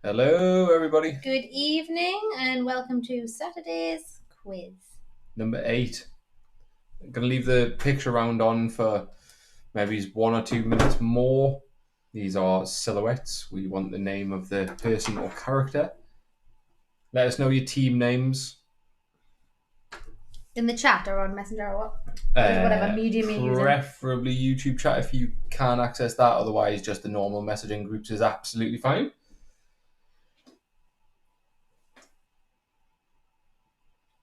Hello, everybody. Good evening and welcome to Saturday's quiz. Number 8. I'm going to leave the picture round on for maybe 1 or 2 minutes more. These are silhouettes. We want the name of the person or character. Let us know your team names. In the chat or on Messenger or what? Whatever medium you're using. Preferably YouTube chat if you can access that. Otherwise, just the normal messaging groups is absolutely fine.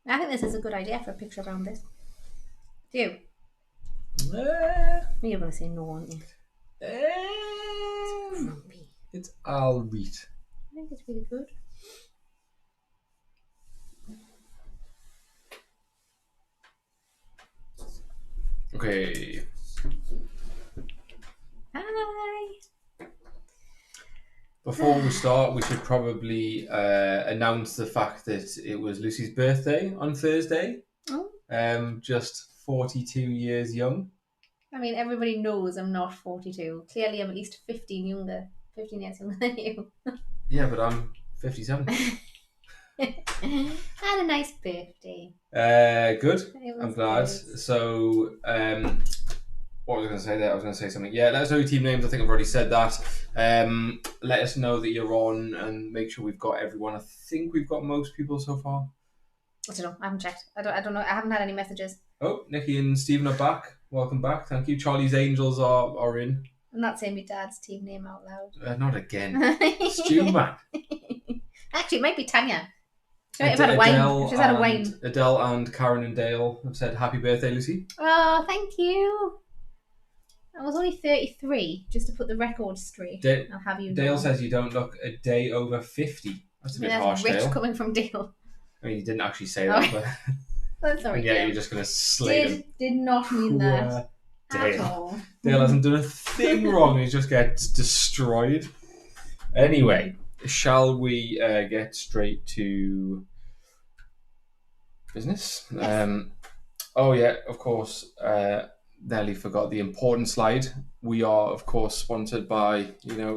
I think this is a good idea for a picture around this. Do you? You're going to say no, aren't you? It's grumpy. It's all right. I think it's really good. Okay. Hi. Before we start, we should probably announce the fact that it was Lucy's birthday on Thursday. Oh. Just 42 years young. I mean, everybody knows I'm not 42. Clearly, I'm at least 15 years younger than you. Yeah, but I'm 57. I had a nice birthday. Good. I'm glad. Good. So, what was I going to say there? I was going to say something. Yeah, let us know your team names. I think I've already said that. Let us know that you're on and make sure we've got everyone. I think we've got most people so far. I don't know. I haven't checked. I don't know. I haven't had any messages. Oh, Nikki and Stephen are back. Welcome back. Thank you. Charlie's Angels are in. I'm not saying my dad's team name out loud. Not again. Stu, man. Actually, it might be Tanya. She might have had a wine. She's had a wine. Adele and Karen and Dale have said happy birthday, Lucy. Oh, thank you. I was only 33, just to put the record straight. I'll have you know. Dale says you don't look a day over 50. That's a bit harsh, rich Dale. Coming from Dale. I mean, you didn't actually say that, but... That's sorry, yeah, Dale. you're just going to slay him. Did not mean that Dale. at all. Dale hasn't done a thing wrong. He just gets destroyed. Anyway, shall we get straight to business? Yes. Oh, yeah, of course. Nearly forgot the important slide. We are, of course, sponsored by,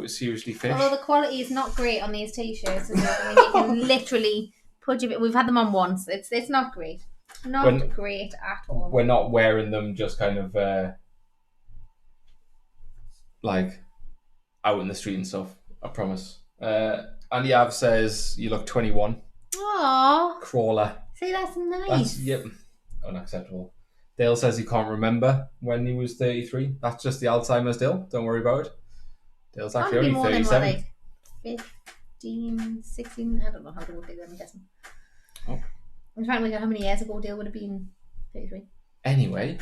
Seriously Fish. Although the quality is not great on these t-shirts, is it? I mean, you can literally put your... We've had them on once. It's not great. Not great at all. We're not wearing them just kind of like out in the street and stuff. I promise. Andy Av says you look 21. Aww. Crawler. See, that's nice. Yep. Unacceptable. Dale says he can't remember when he was 33. That's just the Alzheimer's, Dale. Don't worry about it. Dale's actually only 37. Than, like 15, 16. I don't know how to work it. I'm guessing. Oh. I'm trying to work out how many years ago Dale would have been 33. Anyway,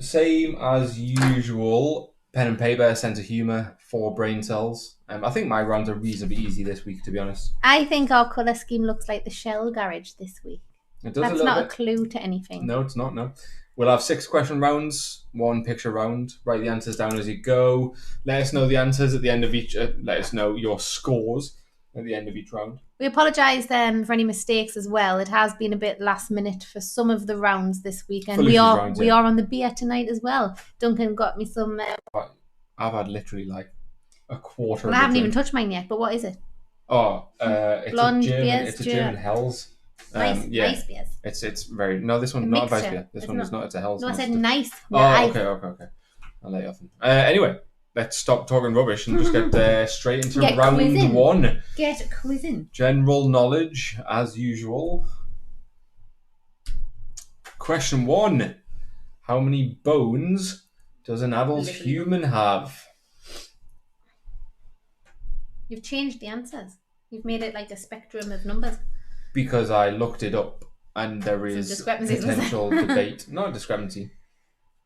same as usual. Pen and paper, sense of humour, 4 brain cells. I think my rounds are reasonably easy this week, to be honest. I think our colour scheme looks like the Shell garage this week. It does. That's not a clue to anything. No, it's not, no. We'll have 6 question rounds, 1 picture round. Write the answers down as you go. Let us know the answers at the end of each... let us know your scores at the end of each round. We apologise for any mistakes as well. It has been a bit last minute for some of the rounds this week. And we are on the beer tonight as well. Duncan got me some... I've had literally like a quarter of I haven't even touched mine yet, but what is it? Oh, it's Blonde a German, beers. It's a German Hell's. Nice beers. It's very... No, this one's not a Weiss beer. This one is not. It's a Hell's. No, I said nice. Okay. I'll let you off. Anyway, let's stop talking rubbish and just get straight into round quizzing. 1. Get quizzing. General knowledge, as usual. Question 1. How many bones does an adult human have? You've changed the answers. You've made it like a spectrum of numbers. Because I looked it up and there is potential debate. Not a discrepancy.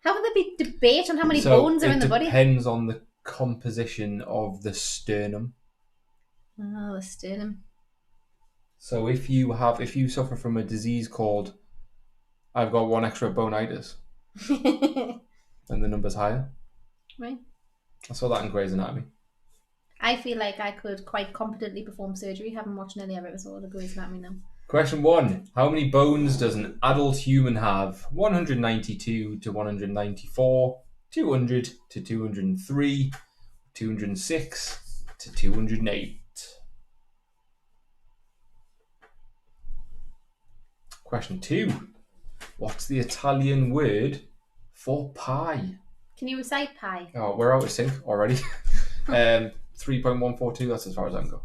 How would there be debate on how many bones are in the body? It depends on the composition of the sternum. Oh, the sternum. So if you suffer from a disease called I've got 1 extra bonitis, then the number's higher. Right. I saw that in Grey's Anatomy. I feel like I could quite competently perform surgery, having watched nearly every episode of Grey's Anatomy now. Question 1. How many bones does an adult human have? 192 to 194, 200 to 203, 206 to 208. Question 2. What's the Italian word for pie? Can you recite pie? Oh, we're out of sync already. 3.142, that's as far as I can go.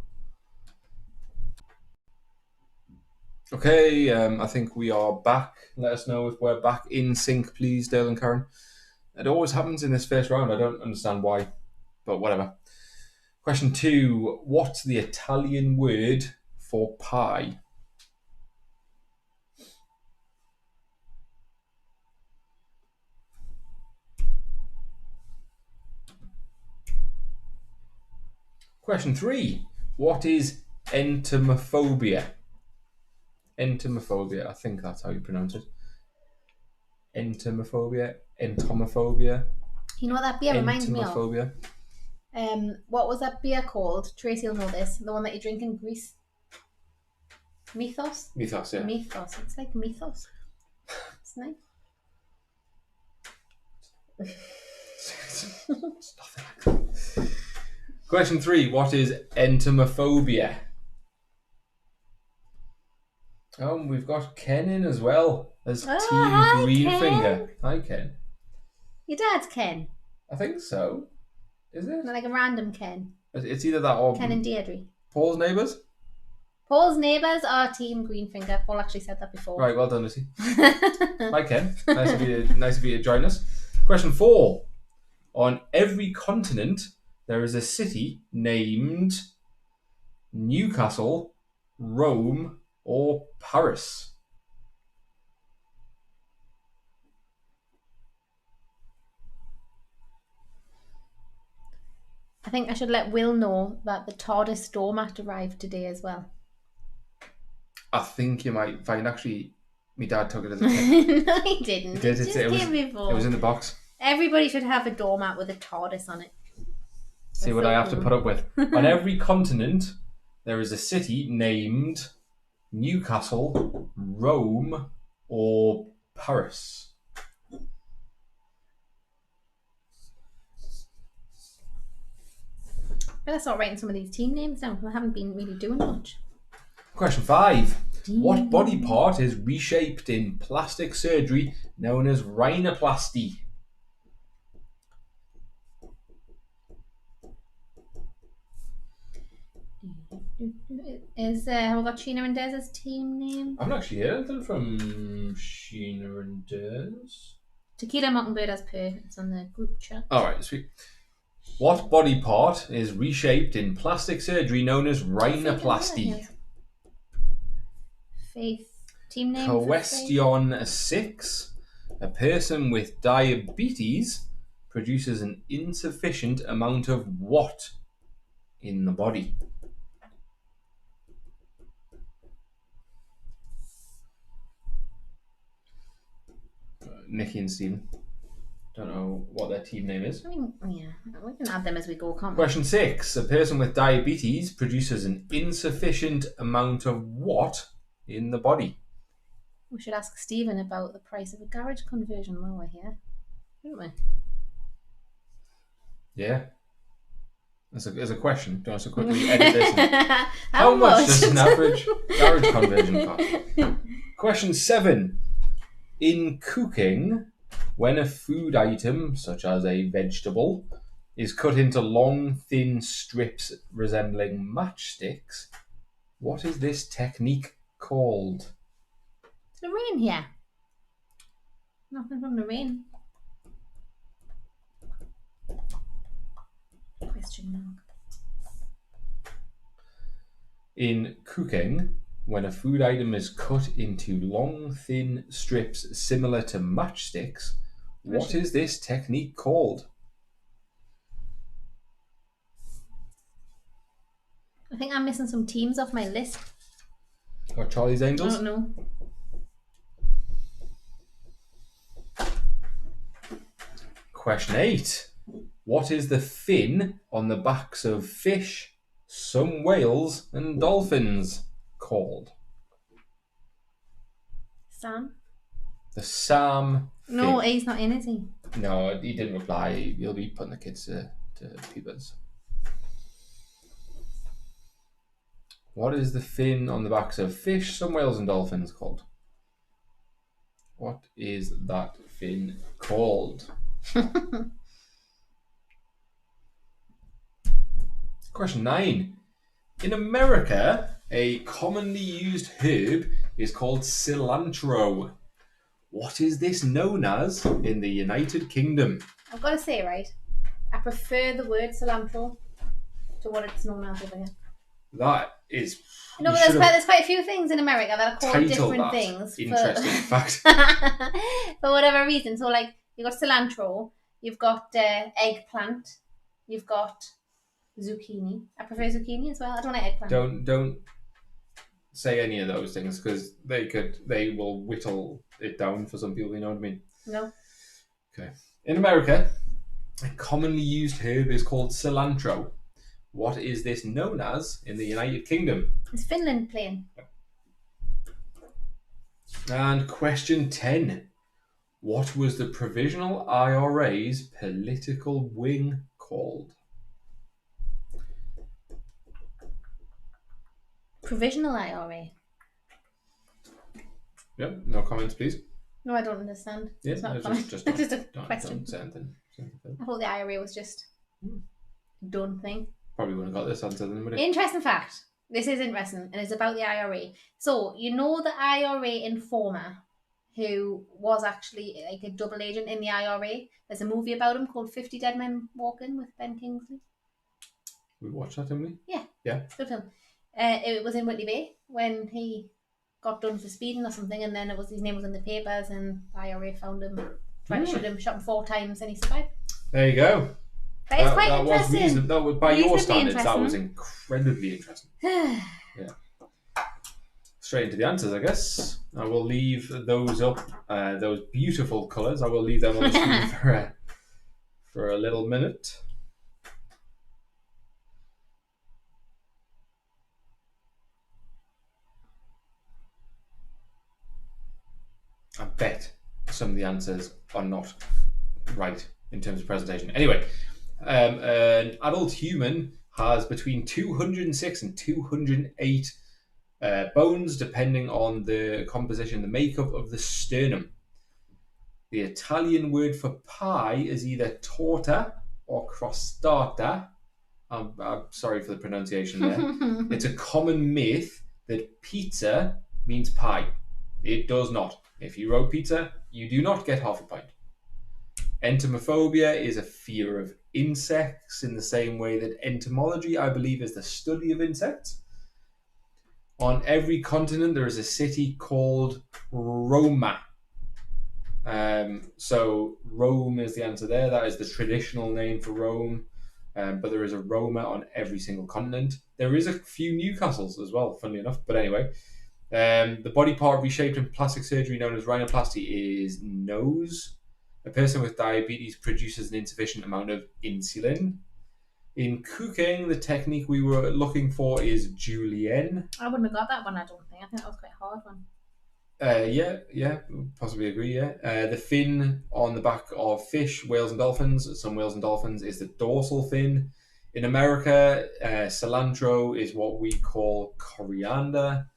Okay, I think we are back. Let us know if we're back in sync, please, Dale and Karen. It always happens in this first round. I don't understand why, but whatever. Question 2. What's the Italian word for pie? Question 3. What is entomophobia? Entomophobia. I think that's how you pronounce it. Entomophobia. Entomophobia. You know what that beer reminds me of? Entomophobia. What was that beer called? Tracy will know this. The one that you drink in Greece. Mythos? Mythos, yeah. Mythos. It's like Mythos. It's nice. It's nothing like that. Question 3. What is entomophobia? Oh, and we've got Ken in as well as Team Greenfinger. Hi, Ken. Your dad's Ken? I think so. Is it? Not like a random Ken. It's either that or Ken and Deirdre. Paul's neighbours? Paul's neighbours are Team Greenfinger. Paul actually said that before. Right, well done, Lucy. Hi, Ken. Nice of you to join us. Question 4. On every continent, there is a city named Newcastle, Rome, or Paris. I think I should let Will know that the TARDIS doormat arrived today as well. I think you might find actually my dad took it as a tip. No, he didn't. He did. It was in the box. Everybody should have a doormat with a TARDIS on it. See what I have to put up with. On every continent, there is a city named Newcastle, Rome, or Paris. Better start writing some of these team names down. I haven't been really doing much. Question 5. What body part is reshaped in plastic surgery known as rhinoplasty? Have we got SHEENA and Dez's team name? I've not actually heard anything from SHEENA and Dez. TEQUILA Mockingbird as per. It's on the group chat. Alright, sweet. What body part is reshaped in plastic surgery known as rhinoplasty? Faith. Team name? Question 6. A person with diabetes produces an insufficient amount of what in the body? Nikki and Stephen. Don't know what their team name is. I mean, yeah, we can add them as we go, can't we? Question 6. A person with diabetes produces an insufficient amount of what in the body? We should ask Stephen about the price of a garage conversion while we're here, shouldn't we? Yeah. As a question. Do you want us to quickly edit this? How much does an average garage conversion cost? Question 7. In cooking, when a food item, such as a vegetable, is cut into long, thin strips resembling matchsticks, what is this technique called? Is Lorraine here? Nothing from Lorraine. Question mark. In cooking, when a food item is cut into long, thin strips similar to matchsticks, what is this technique called? I think I'm missing some teams off my list. Or Charlie's Angels? I don't know. Question 8. What is the fin on the backs of fish, some whales, and dolphins called? Sam? The Sam fin. No, he's not in, is he? No, he didn't reply. He'll be putting the kids to peepers. What is the fin on the backs of fish, some whales, and dolphins called? What is that fin called? Question 9. In America, a commonly used herb is called cilantro. What is this known as in the United Kingdom? I've got to say, right, I prefer the word cilantro to what it's known as over here. That is... No, but there's quite a few things in America that are called different things. Interesting fact. For whatever reason. So, like, you've got cilantro, you've got eggplant, you've got zucchini. I prefer zucchini as well. I don't like eggplant. Don't say any of those things because they will whittle it down for some people, you know what I mean? No. Okay. In America, a commonly used herb is called cilantro. What is this known as in the United Kingdom? Is Finland playing? And question 10. What was the Provisional IRA's political wing called? Provisional IRA. Yep, no comments, please. No, I don't understand. Yeah, it's not a comment. just a question. Don't say anything. I thought the IRA was just a done thing. Probably wouldn't have got this answer then, would it? Interesting fact. This is interesting, and it's about the IRA. So, you know the IRA informer who was actually like a double agent in the IRA? There's a movie about him called 50 Dead Men Walking with Ben Kingsley. We watched that, didn't we? Yeah. Yeah. It's a good film. It was in Whitley Bay when he got done for speeding or something, and then his name was in the papers, and the IRA found him, tried to shoot him, shot him 4 times, and he survived. There you go. That is quite interesting. That was, by your standards, that was incredibly interesting. Yeah. Straight into the answers, I guess. I will leave those up, those beautiful colours. I will leave them on the screen for a little minute. I bet some of the answers are not right in terms of presentation. Anyway, an adult human has between 206 and 208 bones, depending on the composition, the makeup of the sternum. The Italian word for pie is either torta or crostata. I'm sorry for the pronunciation there. It's a common myth that pizza means pie. It does not. If you wrote pizza, you do not get half a pint. Entomophobia is a fear of insects in the same way that entomology, I believe, is the study of insects. On every continent, there is a city called Roma. So Rome is the answer there. That is the traditional name for Rome. But there is a Roma on every single continent. There is a few Newcastles as well, funnily enough. But anyway, the body part reshaped in plastic surgery known as rhinoplasty is nose. A person with diabetes produces an insufficient amount of insulin. In cooking, the technique we were looking for is julienne. I wouldn't have got that one, I don't think. I think that was quite a hard one. Yeah, possibly agree, yeah. The fin on the back of fish, whales and dolphins, some whales and dolphins, is the dorsal fin. In America, cilantro is what we call coriander.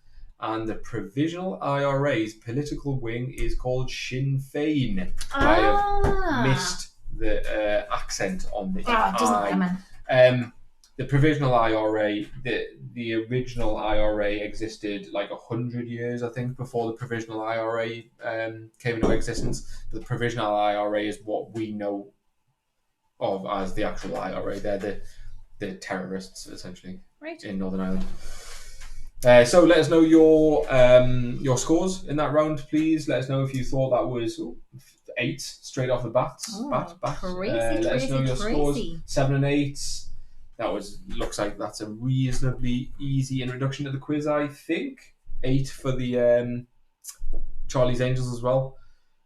And the Provisional IRA's political wing is called Sinn Féin. I have missed the accent on the I. Doesn't come the Provisional IRA, the original IRA existed like 100 years, I think, before the Provisional IRA came into existence. The Provisional IRA is what we know of as the actual IRA. They're the terrorists, essentially, right, in Northern Ireland. So let us know your scores in that round, please. Let us know if you thought that was 8 straight off the bat. Let us know your scores, 7 and 8. Looks like that's a reasonably easy introduction to the quiz, I think. 8 for the Charlie's Angels as well.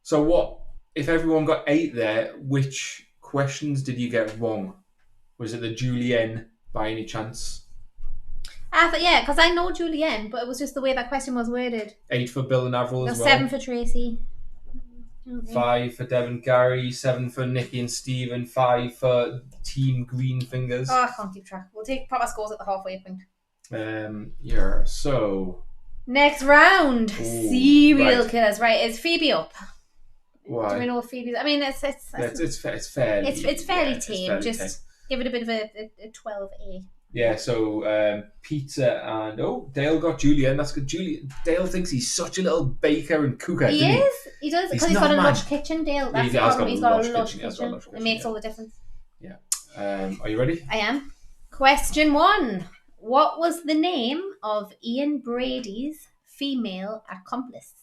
So what, if everyone got 8 there, which questions did you get wrong? Was it the Julienne by any chance? Yeah, because I know Julienne, but it was just the way that question was worded. 8 for Bill and Avril as well. 7 for Tracy. 5 for Deb and Gary. 7 for Nikki and Steve, and 5 for Team Green Fingers. Oh, I can't keep track. We'll take proper scores at the halfway point. Yeah. So Next round. Ooh, Serial right. killers. Right, is Phoebe up? Why? Do we know what Phoebe's? I mean, it's fairly fairly tame. Just tame. give it a bit of a 12A. Yeah, so pizza and Dale got Julian. That's good. Dale thinks he's such a little baker and cooker. He is. He does because he's got a lush kitchen, Dale. That's the problem. He's got a lush kitchen. It makes all the difference. Yeah. Are you ready? I am. Question 1. What was the name of Ian Brady's female accomplice?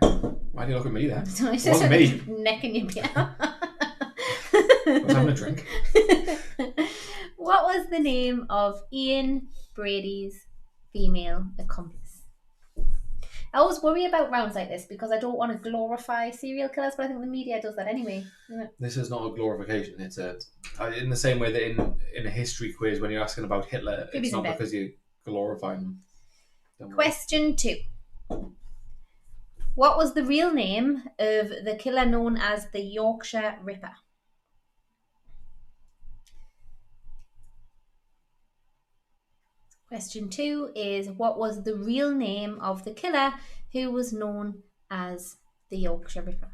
Why do you look at me then? It wasn't me. Neck in your beer. I was having a drink. What was the name of Ian Brady's female accomplice? I always worry about rounds like this because I don't want to glorify serial killers, but I think the media does that anyway. This is not a glorification. It's in the same way that in a history quiz when you're asking about Hitler, it's not because you glorify him. Question 2. What was the real name of the killer known as the Yorkshire Ripper? Question 2 is what was the real name of the killer who was known as the Yorkshire Ripper?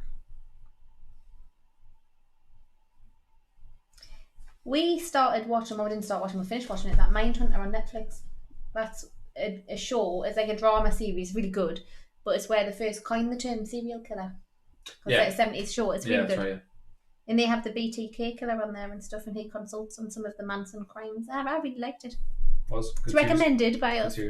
We started watching, well, we didn't start watching, we finished watching it, that Mindhunter on Netflix. That's a show, it's like a drama series, really good, but it's where they first coined the term serial killer. Yeah. It's like a 70s show, it's really good. Right, yeah. And they have the BTK killer on there and stuff, and he consults on some of the Manson crimes. I really liked it. It's recommended by us.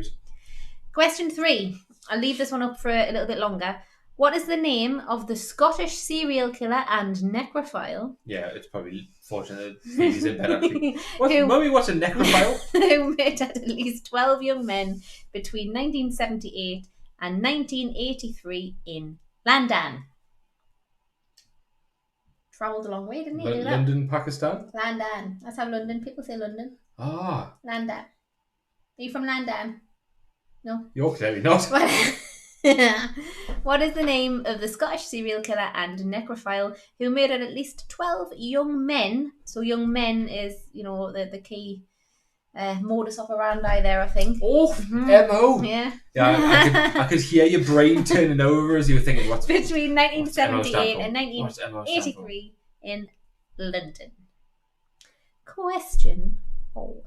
Question 3. I'll leave this one up for a little bit longer. What is the name of the Scottish serial killer and necrophile? Yeah, it's probably fortunate that he's in bed actually. Mummy, what's a necrophile? Who murdered at least 12 young men between 1978 and 1983 in London. Travelled a long way, didn't he? London, Pakistan? London. That's how London people say London. Ah. London. Are you from London? No? You're clearly not. What is the name of the Scottish serial killer and necrophile who murdered at least 12 young men? So young men is, the key modus operandi there, I think. Oh, M.O. Yeah. Yeah, I could hear your brain turning over as you were thinking, what's between 1978 and 1983 in London. Question 4.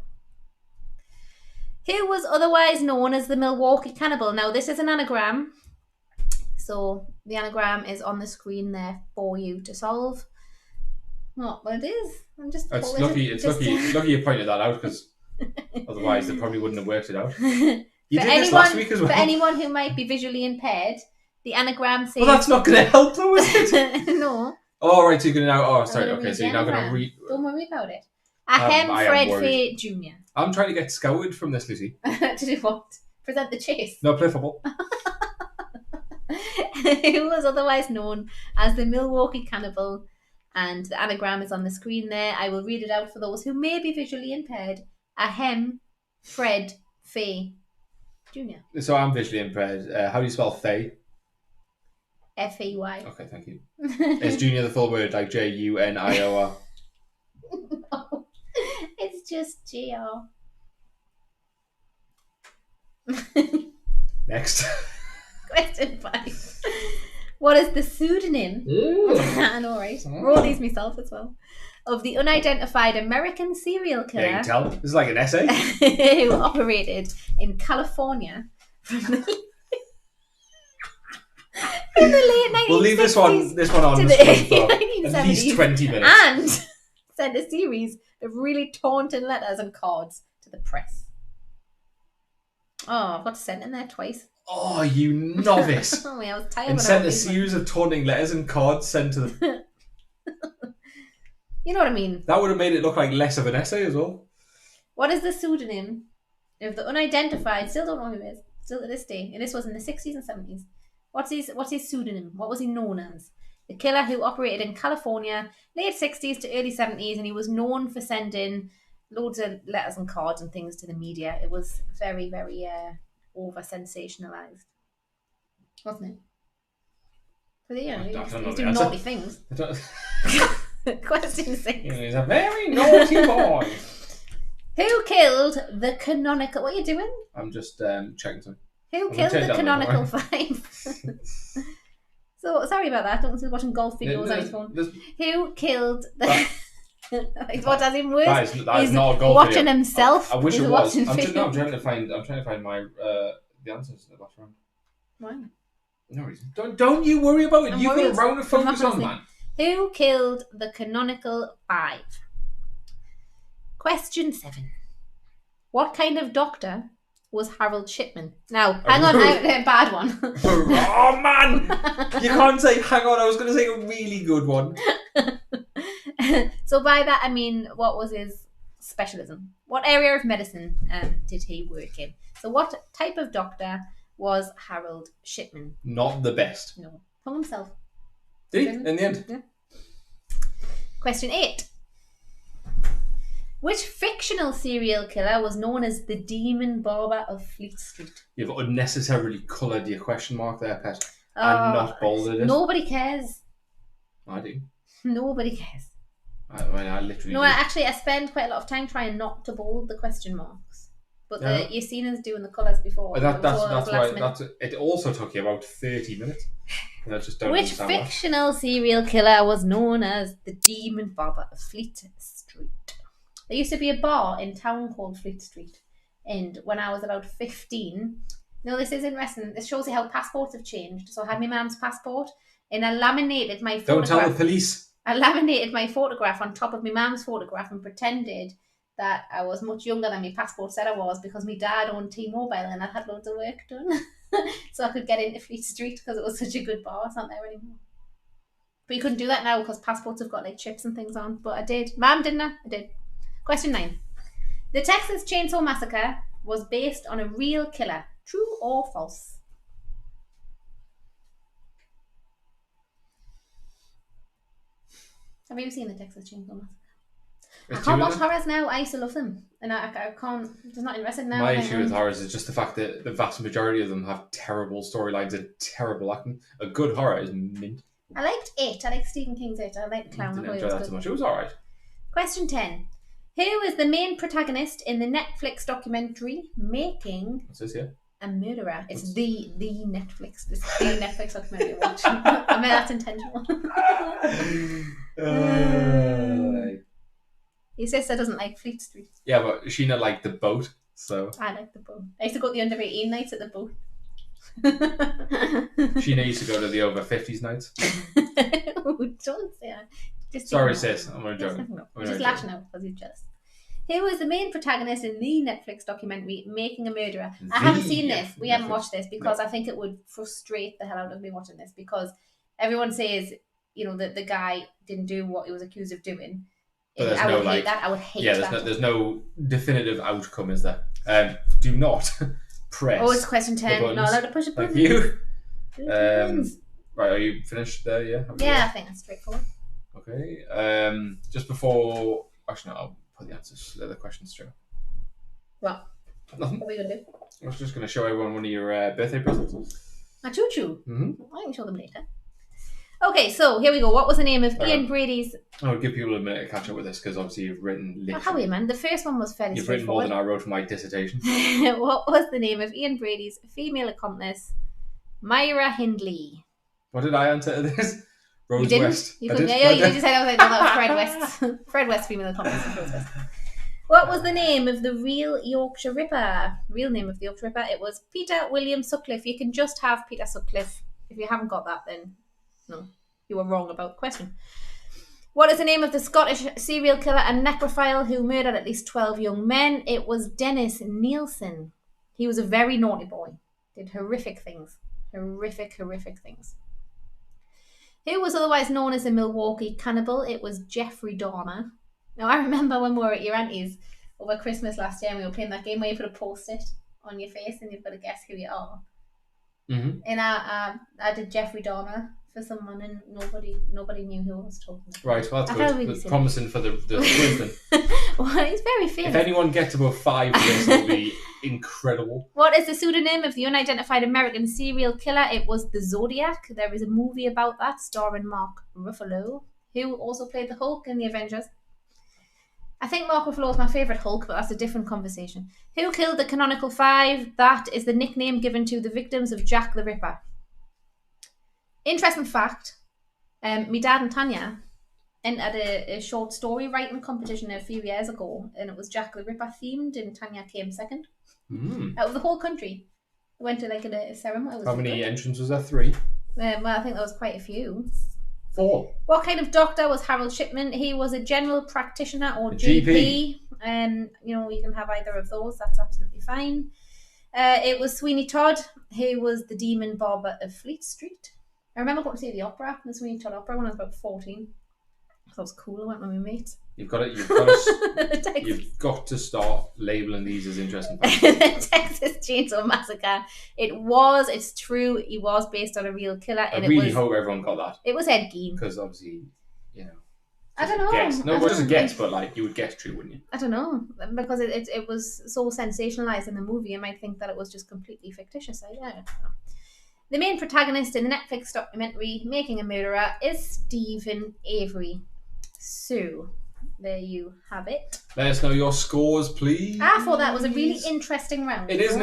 Who was otherwise known as the Milwaukee Cannibal? Now, this is an anagram, so the anagram is on the screen there for you to solve. Well, it is. I'm just. It's lucky you pointed that out because otherwise they probably wouldn't have worked it out. You did this last week as well. For anyone who might be visually impaired, the anagram says. Well, that's not going to help, though, is it? No. Oh, right. So you're going to now. Oh, sorry. Okay, so you're now going to read. Don't worry about it. Ahem Fred Fay Jr. I'm trying to get scoured from this, Lucy. To do what? Present the chase? No, play football. Who was otherwise known as the Milwaukee Cannibal, and the anagram is on the screen there. I will read it out for those who may be visually impaired. Ahem Fred Fay Jr. So I'm visually impaired. How do you spell Fay? F-A-Y. Okay, thank you. Is Junior the full word, like J-U-N-I-O-R? No, it's just J-R. Next. Question 5. What is the pseudonym? I know, right? Roll these myself as well. Of the unidentified American serial killer. Yeah, you can tell. This is like an essay. Who operated in California from the late 1960s. We'll leave this one on to the screen for at least 20 minutes. And sent a series of really taunting letters and cards to the press. Oh, I've got to send in there twice. Oh, you novice. Oh, yeah, I was tired. And sent a series of taunting letters and cards sent to the... You know what I mean? That would have made it look like less of an essay as well. What is the pseudonym of the unidentified, still don't know who he is, still to this day, and this was in the 60s and 70s. What's his pseudonym? What was he known as? The killer who operated in California, late 60s to early 70s, and he was known for sending loads of letters and cards and things to the media. It was very, very over-sensationalised. Wasn't it? Because, he's doing naughty things. Question 6. He's a very naughty boy. Who killed the canonical... What are you doing? I'm just checking something. Who I'm killed gonna the take that canonical one, five? So, sorry about that. Duncan's watching golf videos on his phone. Who killed the... What does him worse? That is not a golf watching video. himself. I wish it was. I'm videos. trying to find my the answers to the last round. Why? No reason. Don't you worry about it. You've got a round to focus on, man. Who killed the canonical five? Question 7. What kind of doctor was Harold Shipman? Now, hang on, a bad one. Oh, man! You can't say, hang on, I was going to say a really good one. So by that, I mean, what was his specialism? What area of medicine did he work in? So what type of doctor was Harold Shipman? Not the best. No. Hung himself. Did he? In the end? Yeah. Question 8. Which fictional serial killer was known as the Demon Barber of Fleet Street? You've unnecessarily coloured your question mark there, Pet. And not bolded it. Nobody cares. I do. Nobody cares. I literally do. Actually, I spend quite a lot of time trying not to bold the question marks. But you've seen us doing the colours before. That's why. It also took you about 30 minutes. I just don't Which fictional serial killer was known as the Demon Barber of Fleet Street? There used to be a bar in town called Fleet Street. And when I was about 15... No, this is interesting. This shows you how passports have changed. So I had my mum's passport and I laminated my photograph. Don't tell the police. I laminated my photograph on top of my mum's photograph and pretended that I was much younger than my passport said I was because my dad owned T-Mobile and I had loads of work done. So I could get into Fleet Street because it was such a good bar. It's not there anymore. But you couldn't do that now because passports have got like chips and things on. But I did. Mum, didn't I? I did. Question 9. The Texas Chainsaw Massacre was based on a real killer. True or false? Have you seen the Texas Chainsaw Massacre? I can't watch horrors now. I used to love them. And I can't... I'm just not interested now. My issue with horrors is just the fact that the vast majority of them have terrible storylines and terrible acting. A good horror is mint. I liked It. I liked Stephen King's It. I liked the clown. I didn't enjoy that too much. It was alright. Question 10. Who is the main protagonist in the Netflix documentary Making What's this here? a Murderer? It's the Netflix. It's the Netflix documentary watching. I mean, that's intentional. Your sister doesn't like Fleet Street. Yeah, but SHEENA liked the boat, so... I like the boat. I used to go to the under 18 nights at the boat. SHEENA used to go to the over 50s nights. Don't say that. Just sorry, sis. I'm only joking. Just lashing out because he's jealous. Who was the main protagonist in the Netflix documentary Making a Murderer? I haven't seen this. We haven't watched this because I think it would frustrate the hell out of me watching this because everyone says, you know, that the guy didn't do what he was accused of doing. But I would hate that. I would hate that. Yeah, there's no definitive outcome, is there? Do not press. Oh, it's question 10. Not allowed to push a button. Thank you. Right, are you finished there? Yeah. Yeah, I think that's straightforward. Okay. Just before, actually, no, I'll put the answers, the questions through. What? Nothing. What are we gonna do? I was just gonna show everyone one of your birthday presents. A choo-choo. Mm-hmm. I can show them later. Okay, so here we go. What was the name of Ian Brady's? I'll give people a minute to catch up with this because obviously you've written literally... How are you, man? The first one was fairly You've written more than I wrote for my dissertation. What was the name of Ian Brady's female accomplice? Myra Hindley. What did I answer to this? Rose you didn't? West. You did. Yeah, you did say that. That was Fred West. Fred West female accomplice. Rose West. What was the name of the real Yorkshire Ripper? Real name of the Yorkshire Ripper? It was Peter William Sutcliffe. You can just have Peter Sutcliffe. If you haven't got that, then no. You were wrong about the question. What is the name of the Scottish serial killer and necrophile who murdered at least 12 young men? It was Dennis Nielsen. He was a very naughty boy. Did horrific things. Horrific things. Who was otherwise known as the Milwaukee Cannibal? It was Jeffrey Dahmer. Now, I remember when we were at your auntie's over Christmas last year and we were playing that game where you put a post-it on your face and you've got to guess who you are. Mm-hmm. And I did Jeffrey Dahmer for someone and nobody knew who I was talking about. Right, well that's good. Really promising for the quiz then. Well, he's very famous. If anyone gets above 5 of this, it'll be incredible. What is the pseudonym of the unidentified American serial killer? It was the Zodiac. There is a movie about that starring Mark Ruffalo, who also played the Hulk in the Avengers. I think Mark Ruffalo is my favourite Hulk, but that's a different conversation. Who killed the canonical five? That is the nickname given to the victims of Jack the Ripper. Interesting fact, my dad and Tanya entered a short story writing competition a few years ago, and it was Jack the Ripper themed, and Tanya came second. Out of the whole country. We went to like a ceremony. How many entrants was there? 3? Well, I think there was quite a few. 4. What kind of doctor was Harold Shipman? He was a general practitioner or GP. You can have either of those. That's absolutely fine. It was Sweeney Todd, who was the demon barber of Fleet Street. I remember going to see the opera, the Sweeney Todd opera, when I was about 14. I thought it was cool. I went with my mates. You've got to start labelling these as interesting facts. The Texas Chainsaw Massacre. It's true. He was based on a real killer. I really hope everyone got that. It was Ed Gein. Because obviously, I don't know. Guess. No, it wasn't a guess, but like you would guess true, wouldn't you? I don't know, because it was so sensationalized in the movie. You might think that it was just completely fictitious. I don't know. The main protagonist in the Netflix documentary Making a Murderer is Stephen Avery. So, there you have it. Let us know your scores, please. I thought that was a really interesting round. It is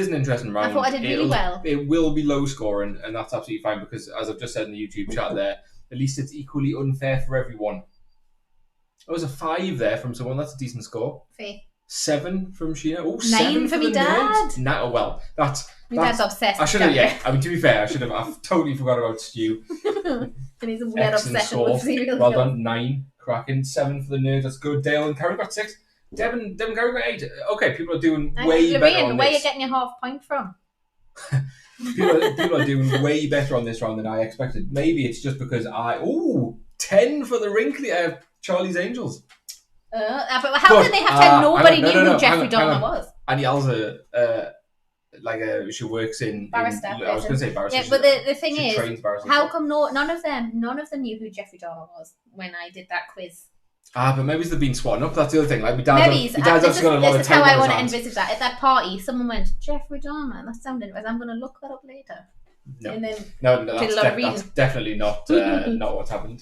an interesting round. I thought I did really well. It will be low scoring, and that's absolutely fine because, as I've just said in the YouTube chat there, at least it's equally unfair for everyone. There was a 5 there from someone. That's a decent score. Fair. 7 from Sheena. Oh, 9 7 for me dad. Well, that's... My dad's obsessed. I should have, yeah. I mean, to be fair, I've totally forgot about Stu. And he's a weird obsession with serial Well done, 9. Cracking. 7 for the nerd. That's good. Dale and Carrie got 6. Devin Carrie got 8. Okay, people are doing way better on this. Where are you getting your half point from? people are doing way better on this round than I expected. Maybe it's just because 10 for the wrinkly Charlie's Angels. But how can they have 10? Nobody knew who Jeffrey Dahmer was. And Yalza, she works in barrister. I was going to say barrister. Yeah, but the thing is, how come none of them knew who Jeffrey Dahmer was when I did that quiz? But maybe they've been swatting up. That's the other thing. Like my dad's actually got a lot of time. This is how I want to envisage that. At that party, someone went Jeffrey Dahmer. That sounded interesting. I'm going to look that up later. No, and then that's definitely not not what's happened.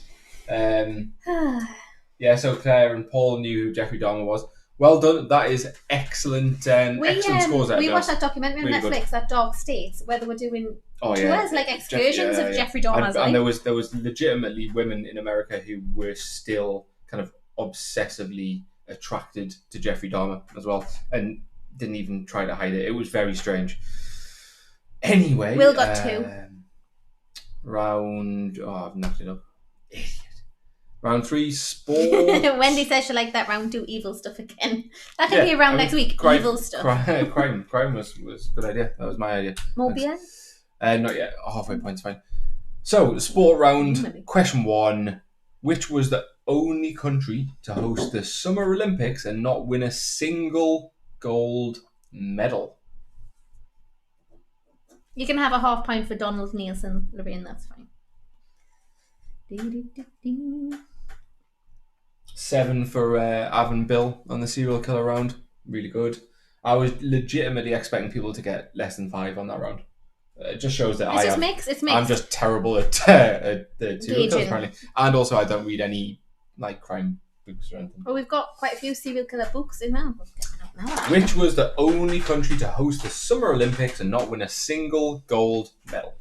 Yeah, so Claire and Paul knew who Jeffrey Dahmer was. Well done. That is excellent. Excellent scores. We watched that documentary on Netflix, good. That Dark State, where they were doing tours, like excursions of Jeffrey Dahmer's life. And there was legitimately women in America who were still kind of obsessively attracted to Jeffrey Dahmer as well, and didn't even try to hide it. It was very strange. Anyway, Will got 2. Round. I've knocked it up. Idiot. Round 3, sport. Wendy says she liked that round 2 evil stuff again. That could be around next week. Evil stuff. Crime was a good idea. That was my idea. Mobia? Not yet. Halfway point's fine. So, the sport round. Question 1. Which was the only country to host the Summer Olympics and not win a single gold medal? You can have a half point for Donald Nielsen, Lorraine. That's fine. 7 for Avon Bill on the serial killer round. Really good. I was legitimately expecting people to get less than 5 on that round. It just shows that it's mixed. I'm just terrible at the serial killers apparently. And also I don't read any crime books or anything. Well, we've got quite a few serial killer books in now. Which was the only country to host the Summer Olympics and not win a single gold medal?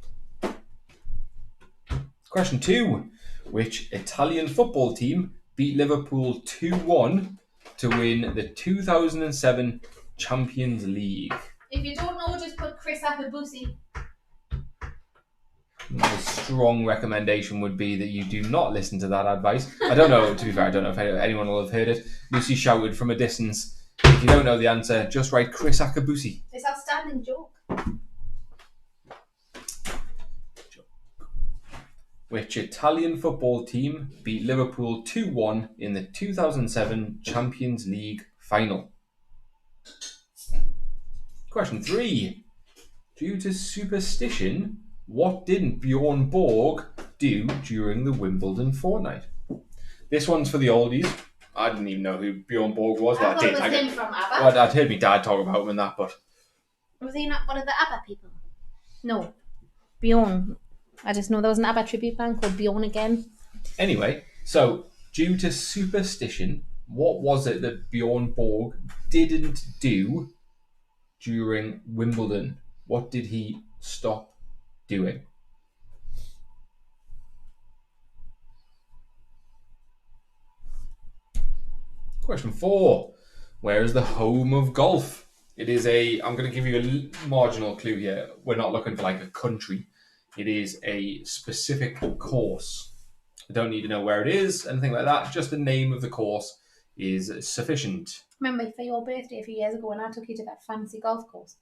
Question 2. Which Italian football team beat Liverpool 2-1 to win the 2007 Champions League? If you don't know, just put Chris Apabusi. My strong recommendation would be that you do not listen to that advice. I don't know, to be fair, I don't know if anyone will have heard it. Lucy shouted from a distance. If you don't know the answer, just write Chris Akabusi. It's an outstanding joke. Which Italian football team beat Liverpool 2-1 in the 2007 Champions League final? Question 3. Due to superstition, what didn't Bjorn Borg do during the Wimbledon fortnight? This one's for the oldies. I didn't even know who Bjorn Borg was. I thought it was him from ABBA. Well, I'd heard my dad talk about him and that, but... Was he not one of the ABBA people? No. Bjorn. I just know there was an ABBA tribute band called Bjorn Again. Anyway, so due to superstition, What was it that Bjorn Borg didn't do during Wimbledon? What did he stop doing? Question 4. Where is the home of golf? It is I'm going to give you a marginal clue here. We're not looking for like a country. It is a specific course. I don't need to know where it is, anything like that. Just the name of the course is sufficient. Remember, for your birthday a few years ago when I took you to that fancy golf course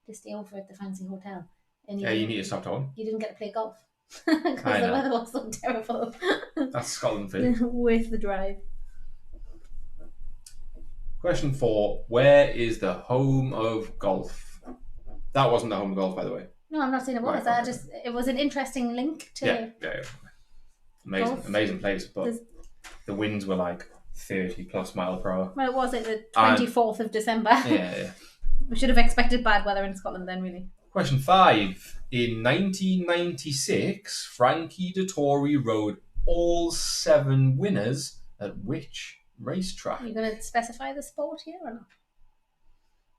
to stay over at the fancy hotel. And you need to stop talking. You didn't get to play golf because the weather was so terrible. That's Scotland for you. Worth the drive. Question 4. Where is the home of golf? That wasn't the home of golf, by the way. No, I'm not saying it was. Right. It was an interesting link to. Yeah. Amazing place, but the winds were like 30 plus mile per hour. Well, it was the 24th of December. Yeah. We should have expected bad weather in Scotland then, really. Question 5. In 1996, Frankie Dettori rode all 7 winners at which racetrack? Are you going to specify the sport here or not?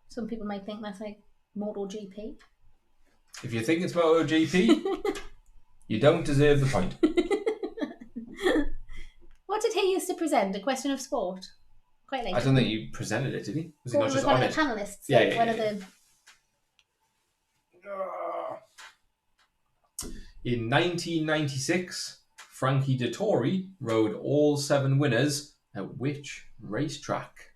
Some people might think that's like MotoGP. If you think it's MotoGP, you don't deserve the point. What did he used to present? A question of sport? Quite like. I don't think you presented it, did he? Was he not just one on of it? the panelists. Yeah. One of the... In 1996, Frankie Dettori rode all 7 winners at which racetrack?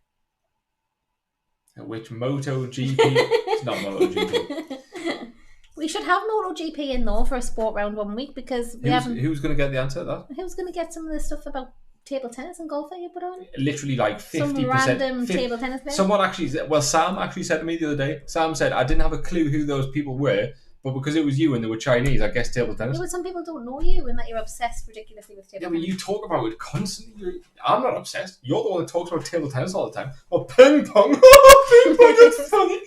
At which MotoGP? It's not MotoGP. We should have MotoGP in though for a sport round one week because we haven't. Who's going to get the answer to that? Who's going to get some of the stuff about table tennis and golf that you put on? Literally like 50%. Some random table tennis player? Someone actually, Sam actually said to me the other day, Sam said, I didn't have a clue who those people were, but because it was you and they were Chinese, I guess table tennis. Yeah, but some people don't know you and that you're obsessed ridiculously with table tennis. Yeah, but you talk about it constantly. I'm not obsessed. You're the one that talks about table tennis all the time. Or ping pong. Ping pong, it's funny.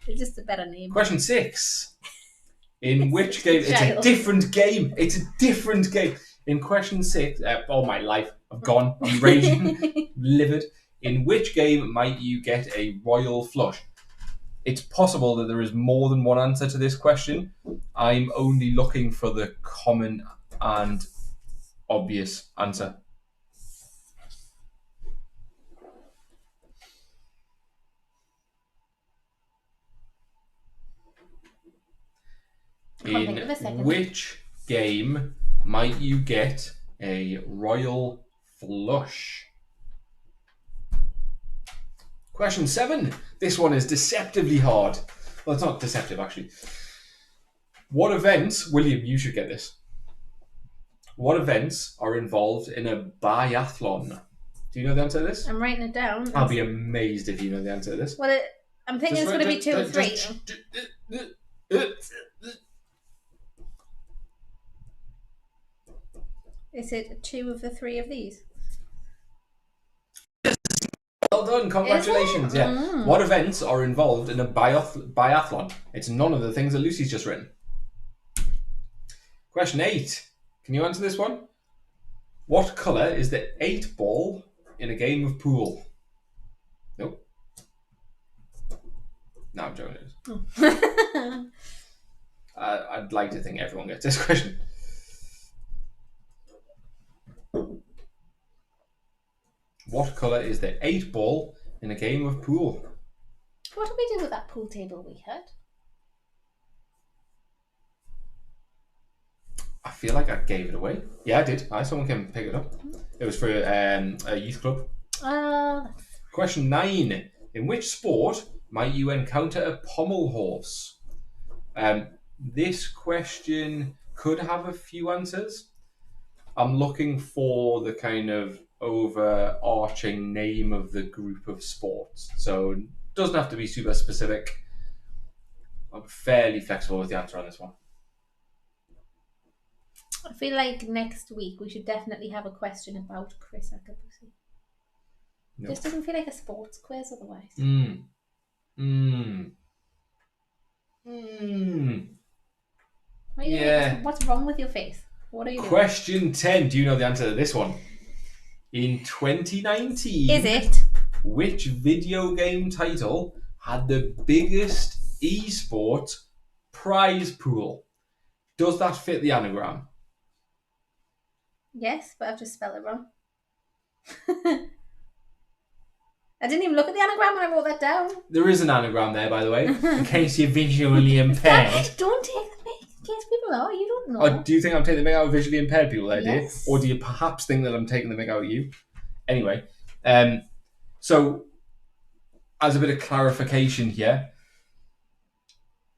It's just a better name. Question 6. In which game? It's a different game. It's a different game. In question 6, all my life, I've gone. I'm raging, livid. In which game might you get a royal flush? It's possible that there is more than one answer to this question. I'm only looking for the common and obvious answer. In which game might you get a royal flush? Question 7. This one is deceptively hard. Well, it's not deceptive, actually. What events, William, you should get this. What events are involved in a biathlon? Do you know the answer to this? I'm writing it down. I'll be amazed if you know the answer to this. Well, I'm thinking it's going to be 2 or 3. Is it 2 of the 3 of these? Well done, congratulations. Yeah. What events are involved in a biathlon? It's none of the things that Lucy's just written. Question 8. Can you answer this one? What colour is the 8 ball in a game of pool? Nope. No, I'm joking. I'd like to think everyone gets this question. What colour is the 8 ball in a game of pool? What did we do with that pool table we had? I feel like I gave it away. Yeah, I did. Someone came and pick it up. It was for a youth club. Question 9. In which sport might you encounter a pommel horse? This question could have a few answers. I'm looking for the kind of overarching name of the group of sports. So it doesn't have to be super specific. I'm fairly flexible with the answer on this one. I feel like next week we should definitely have a question about Chris Akabusi. Nope. Just doesn't feel like a sports quiz otherwise. Yeah. What's wrong with your face? What are you doing? Question 10. Do you know the answer to this one? In 2019, Is it? which video game title had the biggest esports prize pool? Does that fit the anagram? Yes, but I've just spelled it wrong. I didn't even look at the anagram when I wrote that down. There is an anagram there, by the way, in case you're visually impaired. Don't take the mic in case people are. You don't know. Oh, do you think I'm taking the mic out of visually impaired people there, Yes. dear? Or do you perhaps think that I'm taking the mic out of you? Anyway, so as a bit of clarification here,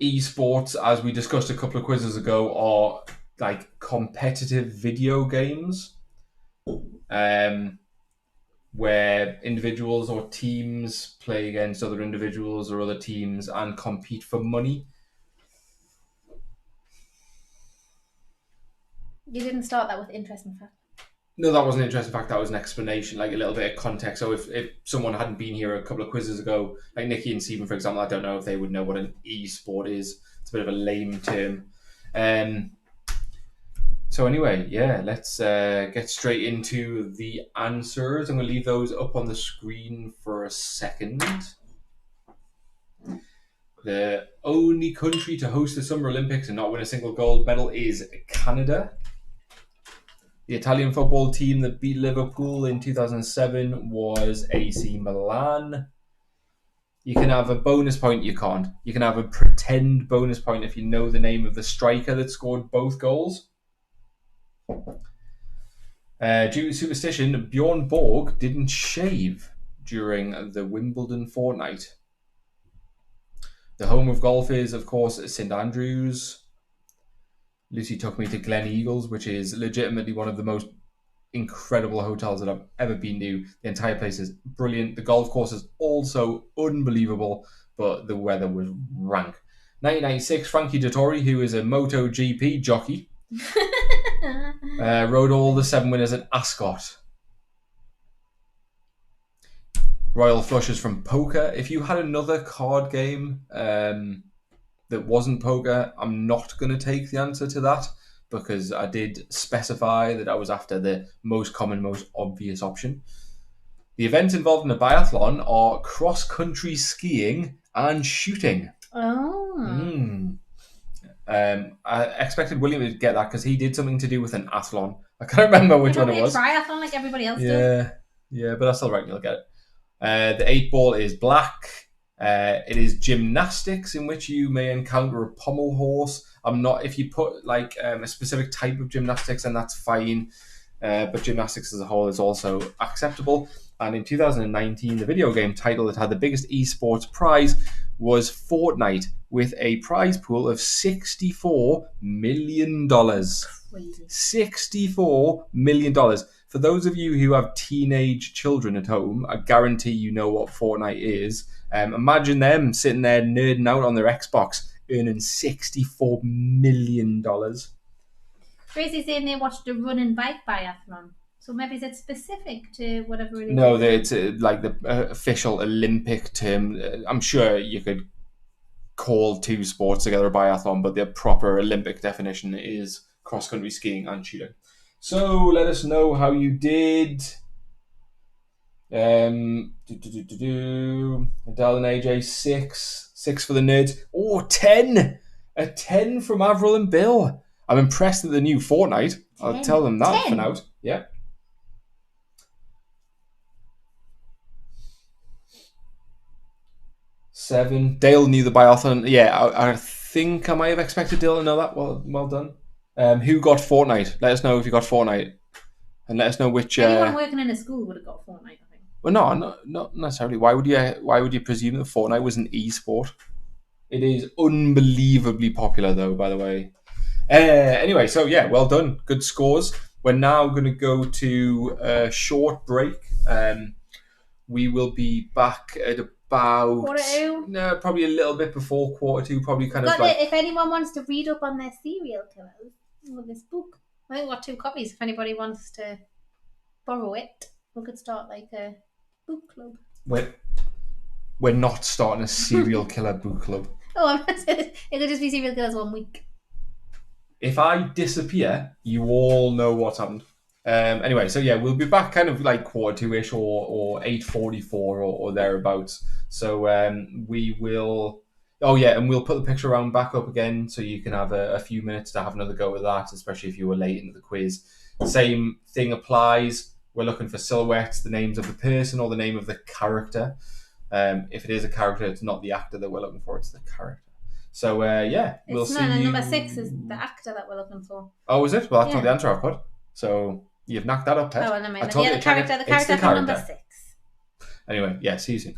esports, as we discussed a couple of quizzes ago, are like competitive video games where individuals or teams play against other individuals or other teams and compete for money. You didn't start that with interesting fact. No, that wasn't an interesting fact. That was an explanation, like a little bit of context. So if someone hadn't been here a couple of quizzes ago, like Nikki and Stephen, for example, I don't know if they would know what an e-sport is. It's a bit of a lame term. So anyway, yeah, let's get straight into the answers. I'm going to leave those up on the screen for a second. The only country to host the Summer Olympics and not win a single gold medal is Canada. The Italian football team that beat Liverpool in 2007 was AC Milan. You can have a bonus point, you can't. You can have a pretend bonus point if you know the name of the striker that scored both goals. Due to superstition, Bjorn Borg didn't shave during the Wimbledon fortnight. The home of golf is, of course, St Andrews. Lucy took me to Glen Eagles, which is legitimately one of the most incredible hotels that I've ever been to. The entire place is brilliant. The golf course is also unbelievable, but the weather was rank. 1996, Frankie Dettori, who is a MotoGP jockey, rode all the 7 winners at Ascot. Royal Flushes from poker. If you had another card game that wasn't poker, I'm not going to take the answer to that because I did specify that I was after the most common, most obvious option. The events involved in a biathlon are cross-country skiing and shooting. Oh. I expected William to get that because he did something to do with an athlon. I can't remember which one it was. Triathlon like everybody else does. Yeah, but that's all right. You'll get it. The 8 ball is black. It is gymnastics in which you may encounter a pommel horse. If you put like a specific type of gymnastics, then that's fine. But gymnastics as a whole is also acceptable. And in 2019, the video game title that had the biggest esports prize was Fortnite, with a prize pool of $64 million. Crazy. $64 million. For those of you who have teenage children at home, I guarantee you know what Fortnite is. Imagine them sitting there nerding out on their Xbox, earning $64 million. Tracy's saying they watched a run and bike biathlon. So maybe it's specific to whatever it is. No, it's like the official Olympic term. I'm sure you could call 2 sports together a biathlon, but the proper Olympic definition is cross-country skiing and shooting. So let us know how you did. Adele and AJ 6 for the nerds. Oh, 10! A 10 from Avril and Bill. I'm impressed at the new Fortnite. 10. I'll tell them that 10. For now. Yeah. Seven. Dale knew the biathlon. Yeah, I think I might have expected Dale to know that. Well done. Who got Fortnite? Let us know if you got Fortnite. And let us know which... Anyone working in a school would have got Fortnite, I think. Well, no, not necessarily. Why would you presume that Fortnite was an e-sport? It is unbelievably popular, though, by the way. Anyway, so yeah, well done. Good scores. We're now going to go to a short break. We will be back at about... 1:45? No, probably a little bit before 1:45. Probably kind of like... If anyone wants to read up on their serial killers, with this book. I think we've got 2 copies. If anybody wants to borrow it, we could start like a book club. We're not starting a serial killer book club. Oh, I'm not saying it could just be serial killers 1 week. if I disappear, you all know what's happened. Anyway, so yeah, we'll be back kind of like 2:45-ish or 8:44 or thereabouts. So we will. Oh yeah, and we'll put the picture round back up again, so you can have a few minutes to have another go at that, especially if you were late into the quiz. Same thing applies. We're looking for silhouettes, the names of the person or the name of the character. If it is a character, it's not the actor that we're looking for; it's the character. So yeah, we'll It's see not. And you. number 6 is the actor that we're looking for. Oh, is it? Well, that's Yeah. not the answer I've put. So you've knocked that up, Pet. Oh, well, never mind. I told Yeah, you the character. The it's character the from number character. 6. Anyway, yeah, see you soon.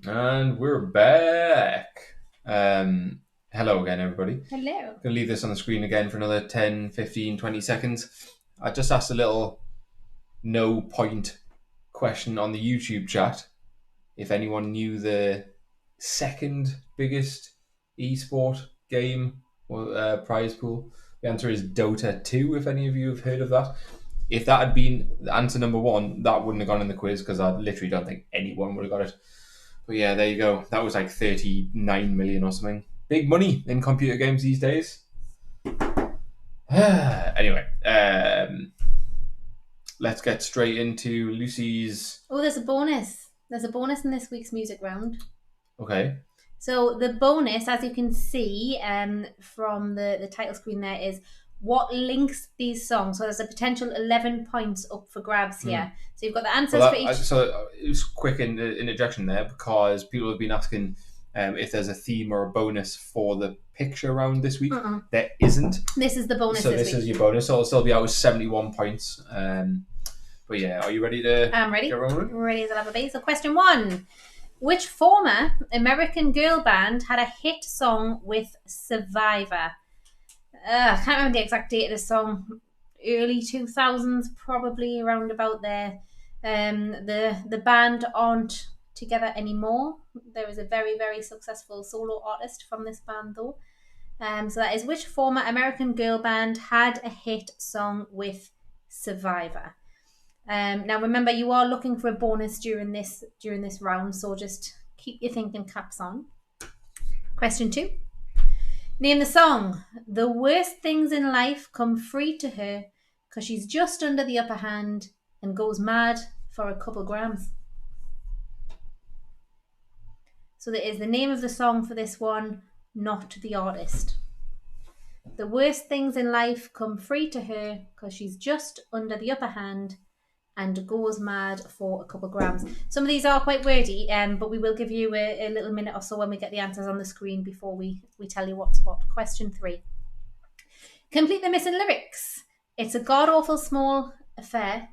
And we're back. Hello again, everybody. Hello. I'm going to leave this on the screen again for another 10, 15, 20 seconds. I just asked a little no point question on the YouTube chat if anyone knew the second biggest esport game or prize pool. The answer is Dota 2, if any of you have heard of that. If that had been the answer number 1, that wouldn't have gone in the quiz because I literally don't think anyone would have got it. But yeah, there you go. That was like 39 million or something. Big money in computer games these days. Anyway, let's get straight into Lucy's... Oh, there's a bonus. There's a bonus in this week's music round. Okay. So the bonus, as you can see from the title screen there, is what links these songs. So there's a potential 11 points up for grabs here. So you've got the answers for each... So it was quick in the interjection there because people have been asking if there's a theme or a bonus for the picture round this week. There isn't. This is the bonus so this week. So this is your bonus. So it'll still be out with 71 points. But yeah, are you ready to... I'm ready. Get rolling? Ready as I'll ever be. So question 1. Which former American girl band had a hit song with Survivor? I can't remember the exact date of the song. Early 2000s, probably around about there. The band aren't together anymore. There is a very, very successful solo artist from this band, though. So that is which former American girl band had a hit song with Survivor? Now remember, you are looking for a bonus during this round, so just keep your thinking caps on. Question 2. Name the song. The worst things in life come free to her because she's just under the upper hand and goes mad for a couple grams. So that is the name of the song for this one, not the artist. The worst things in life come free to her because she's just under the upper hand and goes mad for a couple grams. Some of these are quite wordy, but we will give you a little minute or so when we get the answers on the screen before we tell you what's what. Question 3. Complete the missing lyrics. It's a god-awful small affair.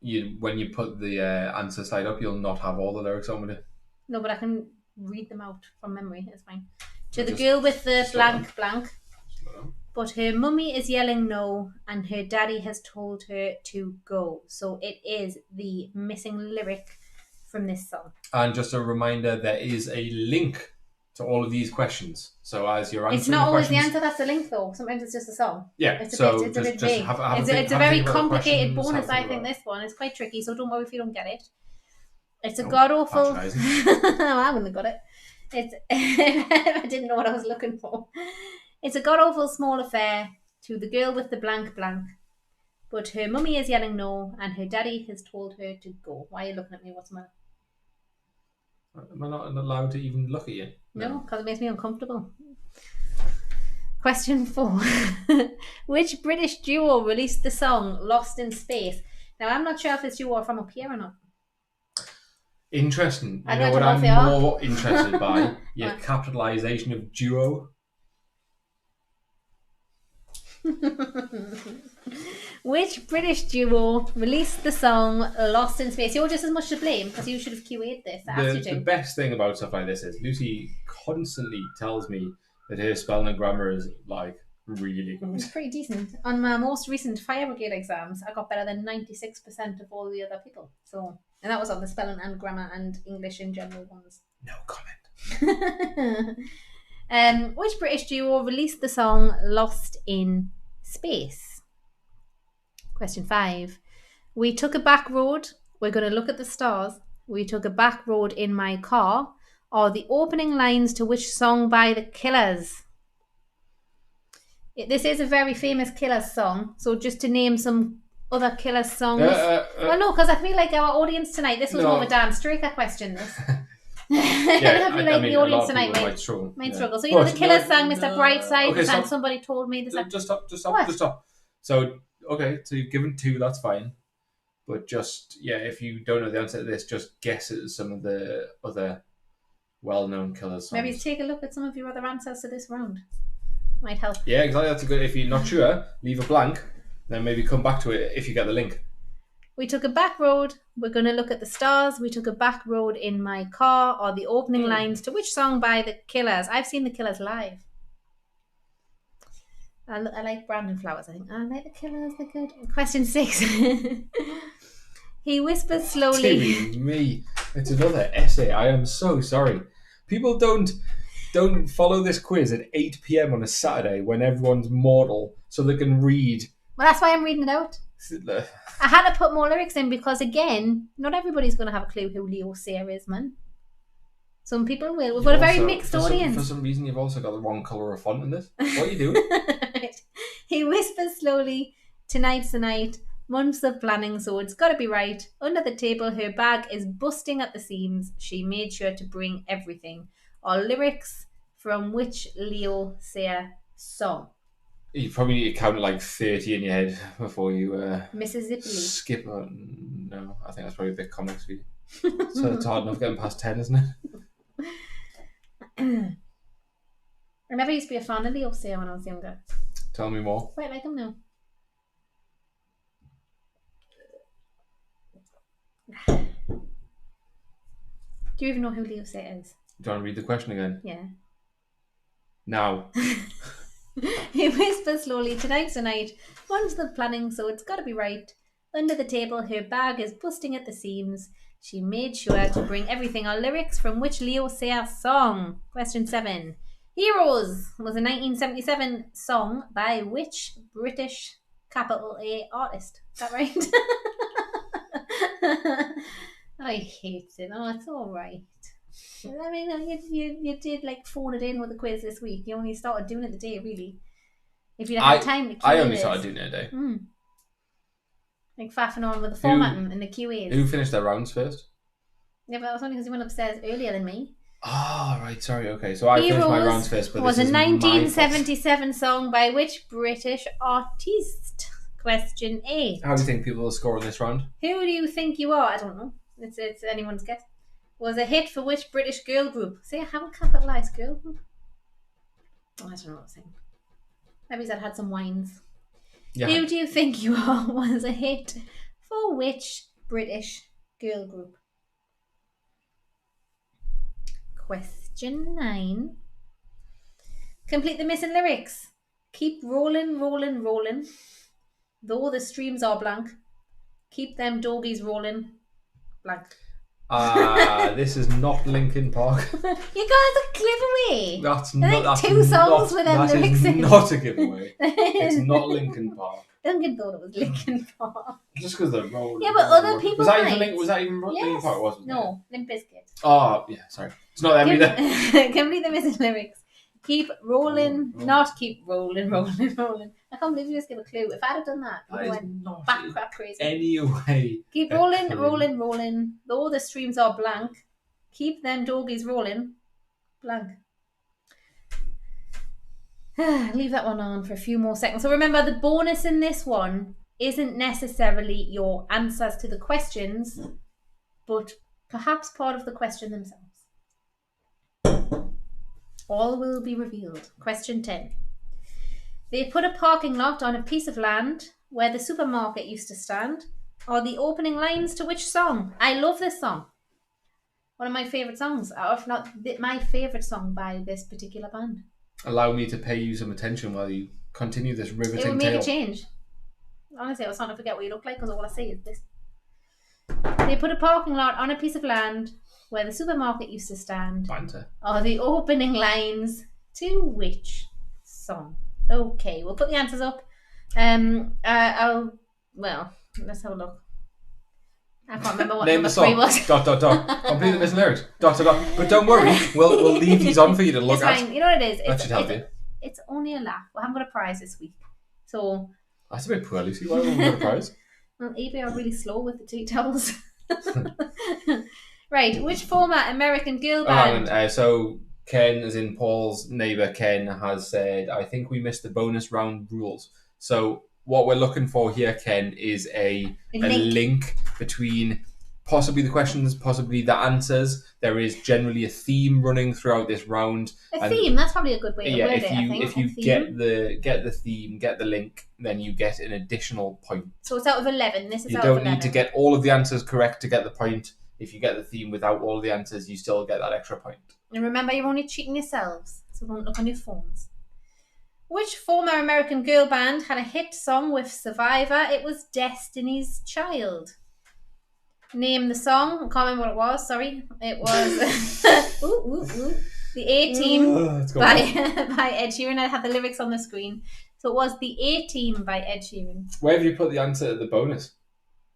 When you put the answer slide up, you'll not have all the lyrics on with it. No, but I can read them out from memory. It's fine. To the girl with the blank blank. But her mummy is yelling no, and her daddy has told her to go. So it is the missing lyric from this song. And just a reminder, there is a link to all of these questions. So as you're answering it's not the always questions... the answer that's the link, though. Sometimes it's just a song. Yeah, it's a bit vague. It's a very complicated bonus, I think, this one. It's quite tricky, so don't worry if you don't get it. It's a god-awful... I wouldn't have got it. I didn't know what I was looking for. It's a god-awful small affair to the girl with the blank blank. But her mummy is yelling no, and her daddy has told her to go. Why are you looking at me? What's the matter? Am I not allowed to even look at you? No, because it makes me uncomfortable. Question 4. Which British duo released the song Lost in Space? Now, I'm not sure if this duo are from up here or not. Interesting. You know what I'm more interested by? Your capitalisation of duo. Which British duo released the song Lost in Space? You're just as much to blame because you should have QA'd this. The best thing about stuff like this is Lucy constantly tells me that her spelling and grammar is like really good. It's pretty decent. On my most recent fire brigade exams, I got better than 96% of all the other people. And that was on the spelling and grammar and English in general ones. No comment. Which British duo released the song Lost in Space? Question 5. We took a back road. We're going to look at the stars. We took a back road in my car. Or the opening lines to which song by the Killers? This is a very famous Killers song. So just to name some other Killers songs. Well, no, because I feel like our audience tonight, this was more of a Dan Straker question, this. Yeah, I mean, the audience tonight might struggle. So you know the Killers sang Mr. Brightside, okay, and somebody told me this. Just stop. So you've given 2, that's fine. But if you don't know the answer to this, just guess at some of the other well-known Killers songs. Maybe take a look at some of your other answers to this round. Might help. Yeah, exactly. That's a good. If you're not sure, leave a blank. Then maybe come back to it if you get the link. We took a back road. We're going to look at the stars. We took a back road in my car. Or the opening lines to which song by the Killers? I've seen the Killers live. I like Brandon Flowers, I think. I like the Killers, they're good. Question 6. He whispers slowly. Dear me. It's another essay. I am so sorry. People don't follow this quiz at 8 p.m. on a Saturday when everyone's mortal so they can read. Well, that's why I'm reading it out. I had to put more lyrics in because, again, not everybody's going to have a clue who Leo Sayer is, man. Some people will. We've got a very mixed audience. For some reason, you've also got the wrong colour of font in this. What are you doing? He whispers slowly, "Tonight's the night. Months of planning, so it's got to be right. Under the table, her bag is busting at the seams. She made sure to bring everything. All lyrics from which Leo Sayer song?" You probably need to count like 30 in your head before you Mississippi. skip on. No, I think that's probably a bit complex for you. So it's hard enough getting past 10, isn't it? I never used to be a fan of Leo Sayer when I was younger. Tell me more. Quite like him now. Do you even know who Leo Sayer is? Do you want to read the question again? Yeah. Now. He whispers slowly, "Tonight's the night. Months of planning, so it's got to be right. Under the table, her bag is busting at the seams. She made sure to bring everything." Our lyrics from which Leo Sayer song? Question 7. Heroes was a 1977 song by which British capital A artist? Is that right? I hate it. Oh, it's all right. I mean, you did like phone it in with the quiz this week. You only started doing it the day, really. If you had time to QA I only started doing it a day. Like faffing on with the formatting and the QAs. Who finished their rounds first? Yeah, but that was only because you went upstairs earlier than me. Oh, right, sorry, okay. So I finished my rounds first, but was this a is 1977 song by which British artist? Question 8. How do you think people will score in this round? Who do you think you are? I don't know. It's anyone's guess. Was a hit for which British girl group? See, I haven't capitalised girl group. Oh, I don't know what I'm saying. Maybe that had some wines. Yeah. Who do you think you are? Was a hit for which British girl group? Question 9. Complete the missing lyrics. Keep rolling, rolling, rolling. Though the streams are blank. Keep them doggies rolling. Blank. This is not Linkin Park. You guys are giveaway. That's not. Two songs with them lyrics in. Not a giveaway. It's not Linkin Park. Duncan thought it was Linkin Park. Just because they're rolling. Yeah, but other people. Was that even Linkin Park? Wasn't it? No, Limp Bizkit. Oh yeah, sorry. It's not them either. Complete the missing lyrics. Keep rolling, not keep rolling, rolling, rolling. I can't believe you just give a clue. If I'd have done that, I went back crap crazy. Anyway. Keep rolling, rolling, rolling. Though the streams are blank, keep them doggies rolling. Blank. Leave that one on for a few more seconds. So remember, the bonus in this one isn't necessarily your answers to the questions, but perhaps part of the question themselves. All will be revealed. Question 10. They put a parking lot on a piece of land where the supermarket used to stand. Are the opening lines to which song? I love this song. One of my favourite songs, or if not my favourite song by this particular band. Allow me to pay you some attention while you continue this riveting tale. It would make a change. Honestly, I was starting to forget what you look like because all I see is this. They put a parking lot on a piece of land where the supermarket used to stand. Banter. Are the opening lines to which song? Okay, we'll put the answers up. Let's have a look. I can't remember what Name number the song. 3 was. ... Complete the missing lyrics. ... But don't worry, we'll leave these on for you to look at. It's fine. You know what it is? That should help you. It's only a laugh. We haven't got a prize this week. So that's a bit poor, Lucy. Why haven't we got a prize? Well, eBay are really slow with the details. Right, which former American girl band? So Ken, as in Paul's neighbour Ken, has said, I think we missed the bonus round rules. So what we're looking for here, Ken, is a link between possibly the questions, possibly the answers. There is generally a theme running throughout this round. Theme, that's probably a good way to word it, I think. If you get the theme, get the link, then you get an additional point. So it's out of 11. This is out of 11. You don't need to get all of the answers correct to get the point. If you get the theme without all the answers, you still get that extra point. And remember, you're only cheating yourselves, so don't look on your phones. Which former American girl band had a hit song with Survivor? It was Destiny's Child. Name the song. I can't remember what it was, sorry. It was The A-Team by Ed Sheeran. I have the lyrics on the screen. So it was the A-Team by Ed Sheeran. Where have you put the answer to the bonus?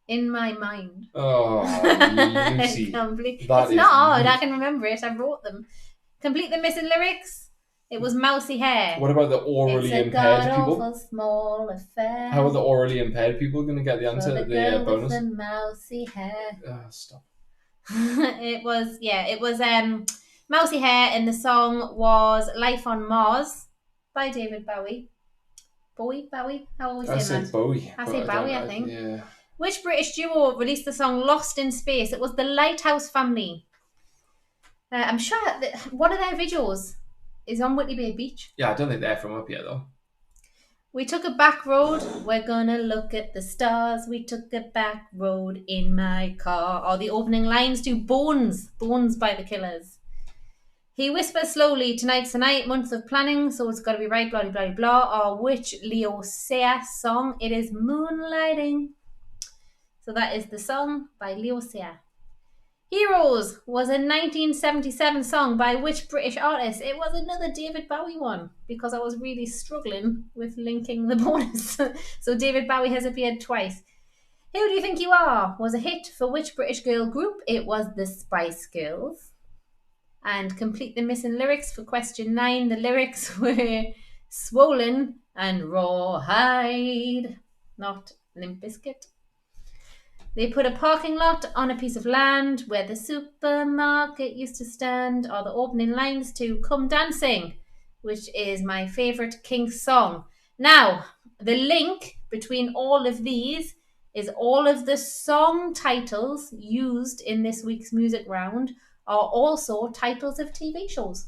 In my mind. Oh, Lucy. It's not hard. I can remember it. I wrote them. Complete the missing lyrics. It was mousy hair. What about the orally it's impaired a people? Small affair. How are the orally impaired people going to get the answer to the bonus? With the mousy hair. Stop. It was mousy hair, and the song was Life on Mars by David Bowie. Bowie? How are we saying that? I say Bowie. I say Bowie, I think. Yeah. Which British duo released the song Lost in Space? It was the Lighthouse Family. I'm sure that one of their videos is on Whitley Bay Beach. Yeah, I don't think they're from up here, though. We took a back road. We're gonna look at the stars. We took a back road in my car. Or the opening lines to Bones by the Killers. He whispers slowly, tonight's the night, month of planning, so it's got to be right, blah, blah, blah, blah. Or which Leo Sayer song? It is Moonlighting. So that is the song by Leo Sayer. Heroes was a 1977 song by which British artist? It was another David Bowie one, because I was really struggling with linking the bonus. So David Bowie has appeared twice. Who Do You Think You Are was a hit for which British girl group? It was the Spice Girls. And complete the missing lyrics for question 9. The lyrics were swollen and rawhide, not Limp Bizkit. They put a parking lot on a piece of land where the supermarket used to stand, or the opening lines to Come Dancing, which is my favourite Kinks song. Now, the link between all of these is all of the song titles used in this week's music round are also titles of TV shows.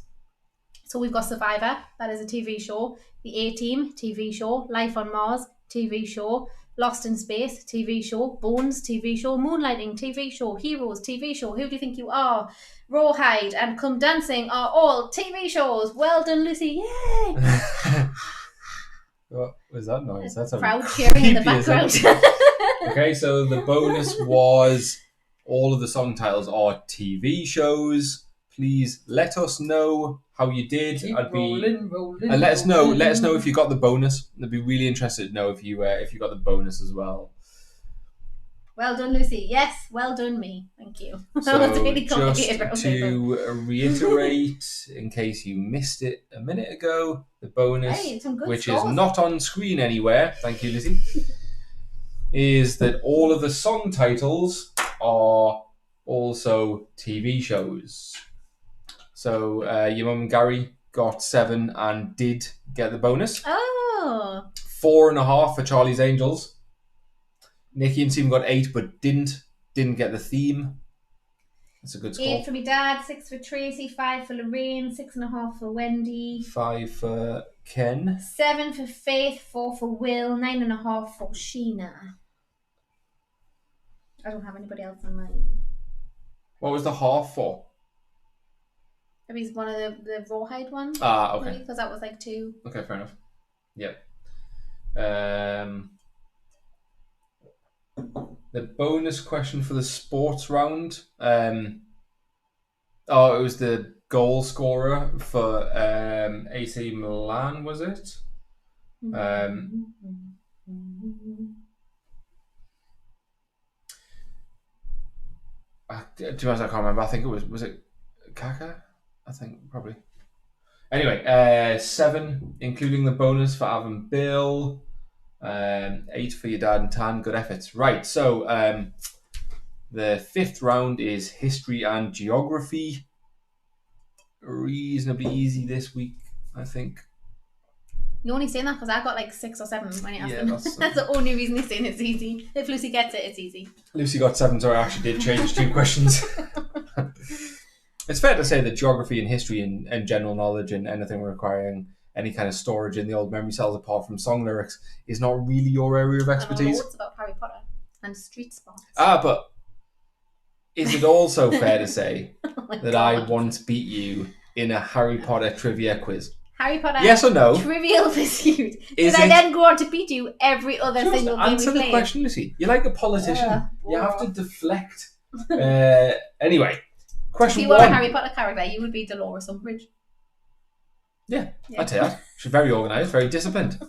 So we've got Survivor, that is a TV show. The A-Team, TV show. Life on Mars, TV show. Lost in Space, TV show. Bones, TV show. Moonlighting, TV show. Heroes, TV show. Who Do You Think You Are? Rawhide and Come Dancing are all TV shows. Well done, Lucy. Yay! What was that noise? That's a crowd cheering in the background. Okay, so the bonus was all of the song titles are TV shows. Please let us know how you did. Rolling, and let us know if you got the bonus. I'd be really interested to know if you got the bonus as well. Well done, Lucy. Yes, well done, me. Thank you. So that was really complicated. Just to reiterate, in case you missed it a minute ago, the bonus, which is not on screen anywhere, thank you, Lucy, is that all of the song titles are also TV shows. So your mum and Gary got 7 and did get the bonus. Oh. 4.5 for Charlie's Angels. Nikki and Stephen got 8 but didn't get the theme. That's a good score. 8 for my dad, 6 for Tracy, 5 for Lorraine, 6.5 for Wendy. 5 for Ken. 7 for Faith, 4 for Will, 9.5 for Sheena. I don't have anybody else in mind. What was the half for? Maybe it's one of the rawhide ones. Ah, okay. Because that was like 2. Okay, fair enough. Yep. The bonus question for the sports round. It was the goal scorer for AC Milan, was it? To be honest, I can't remember. I think it was it Kaka? I think probably. Anyway, 7, including the bonus for Av and Bill. 8 for your dad and Tan. Good efforts. Right, so the 5th round is history and geography. Reasonably easy this week, I think. You're only saying that because I got like 6 or 7 when you asked them. That's the only reason you're saying it's easy. If Lucy gets it, it's easy. Lucy got 7, so I actually did change 2 questions. It's fair to say that geography and history and general knowledge and anything requiring any kind of storage in the old memory cells apart from song lyrics is not really your area of expertise. I know loads about Harry Potter and street spots. But is it also fair to say that I once beat you in a Harry Potter trivia quiz? Harry Potter. Yes or no? Trivial Pursuit. Did I then go on to beat you every other single game we played? Answer the question, Lucy. You're like a politician. You have to deflect. Anyway, question 1. If you were a Harry Potter character, you would be Dolores Umbridge. Yeah, I'd say that. She's very organised, very disciplined.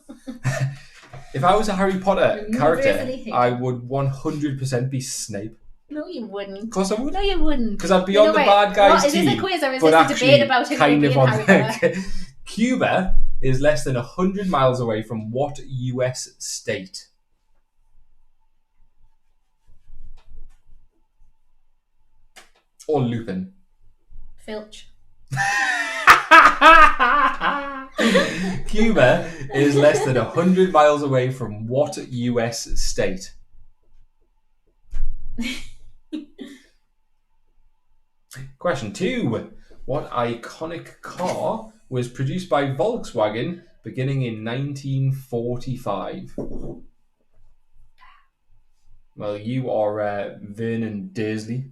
If I was a Harry Potter character, I would 100% be Snape. No, you wouldn't. Of course I would. No, you wouldn't. Because I'd be on the bad guys' team. Is this a quiz or is this a debate about who would be in Harry Potter? Cuba is less than 100 miles away from what US state? Or Lupin? Filch. Cuba is less than 100 miles away from what US state? Question 2. What iconic car was produced by Volkswagen beginning in 1945? Well, you are Vernon Dursley.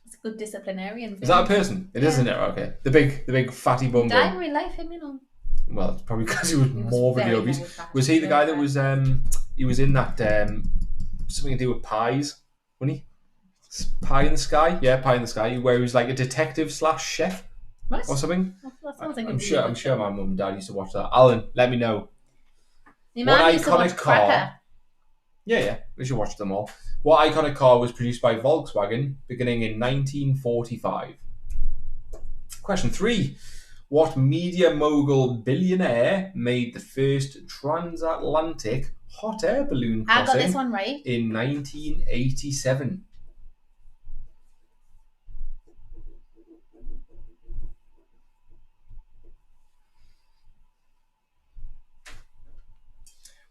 It's a good disciplinarian. Is that a person? It isn't it? Okay. The big fatty bum. Died in real life, him, you know. Well, it's probably because he was morbidly obese. Was he the guy that was he was in that something to do with pies, wasn't he? Pie in the Sky? Yeah, Pie in the Sky, where he was like a detective / chef. What? Or something. I'm sure my mum and dad used to watch that. Alan, let me know. Your what iconic car? Yeah, we should watch them all. What iconic car was produced by Volkswagen beginning in 1945? Question 3. What media mogul billionaire made the first transatlantic hot air balloon crossing? I got this one right. In 1987.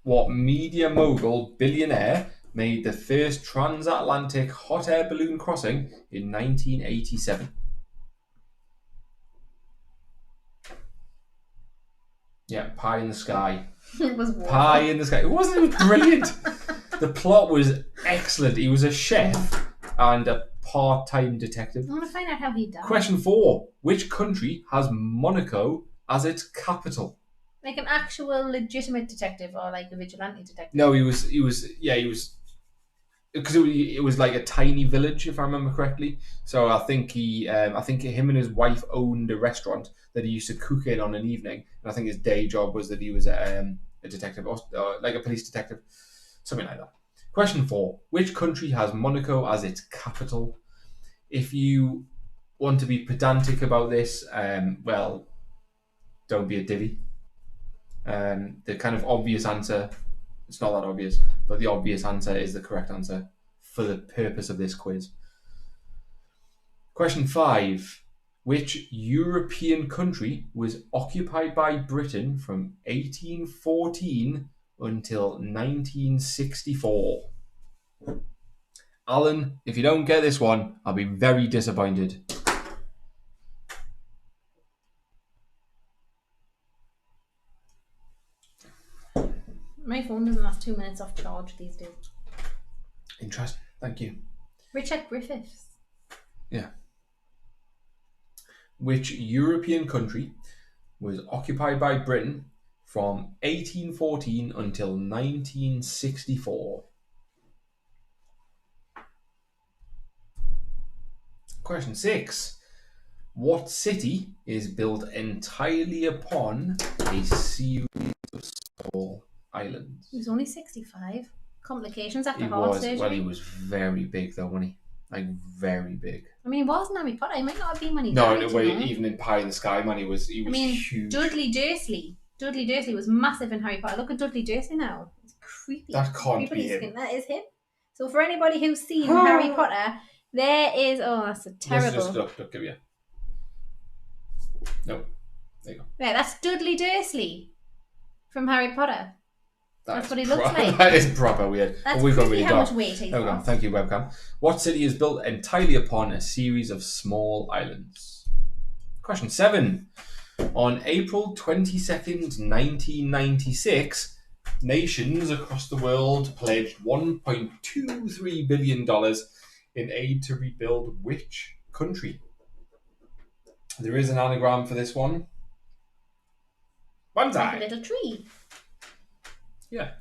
What media mogul billionaire made the first transatlantic hot air balloon crossing in 1987? Yeah, Pie in the Sky. It was awful. Pie in the Sky. It wasn't. It was brilliant. The plot was excellent. He was a chef and a part-time detective. I want to find out how he died. Question 4. Which country has Monaco as its capital? Like an actual legitimate detective or like a vigilante detective? No, he was because it was like a tiny village, if I remember correctly. So I think him and his wife owned a restaurant that he used to cook in on an evening, and I think his day job was that he was a detective, or like a police detective, something like that. Question 4. Which country has Monaco as its capital? If you want to be pedantic about this, well, don't be a divvy. The kind of obvious answer, it's not that obvious, but the obvious answer is the correct answer for the purpose of this quiz. Question 5. Which European country was occupied by Britain from 1814 until 1964? Alan, if you don't get this one, I'll be very disappointed. My phone doesn't last 2 minutes off charge these days. Interesting. Thank you. Richard Griffiths. Yeah. Which European country was occupied by Britain from 1814 until 1964? Question 6. What city is built entirely upon a series of small islands? He was only 65. Complications after heart surgery. Well, he was very big though, wasn't he? Like, very big. I mean, he wasn't Harry Potter. He might not have been when he died. No, even in Pie in the Sky, man, he was huge. Dudley Dursley was massive in Harry Potter. Look at Dudley Dursley now. It's creepy. That can't be him. That is him. So for anybody who's seen Harry Potter, there is... Oh, that's a terrible... Let's just look, give you. Nope. There you go. Yeah, that's Dudley Dursley from Harry Potter. That's what he looks like. That is proper weird. That's really how much weight he's got. Thank you, webcam. What city is built entirely upon a series of small islands? Question 7. On April 22nd, 1996, nations across the world pledged $1.23 billion in aid to rebuild which country? There is an anagram for this one. Banzai. Like a little tree. Yeah.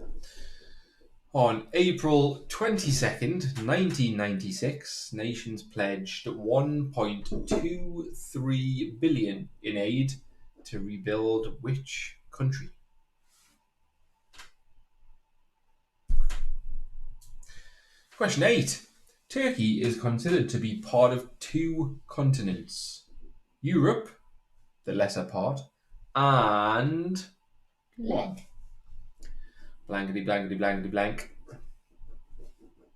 On April 22nd, 1996, nations pledged $1.23 billion in aid to rebuild which country? Question 8. Turkey is considered to be part of 2 continents. Europe, the lesser part, and... Blank. Blankety, blankety, blankety, blank.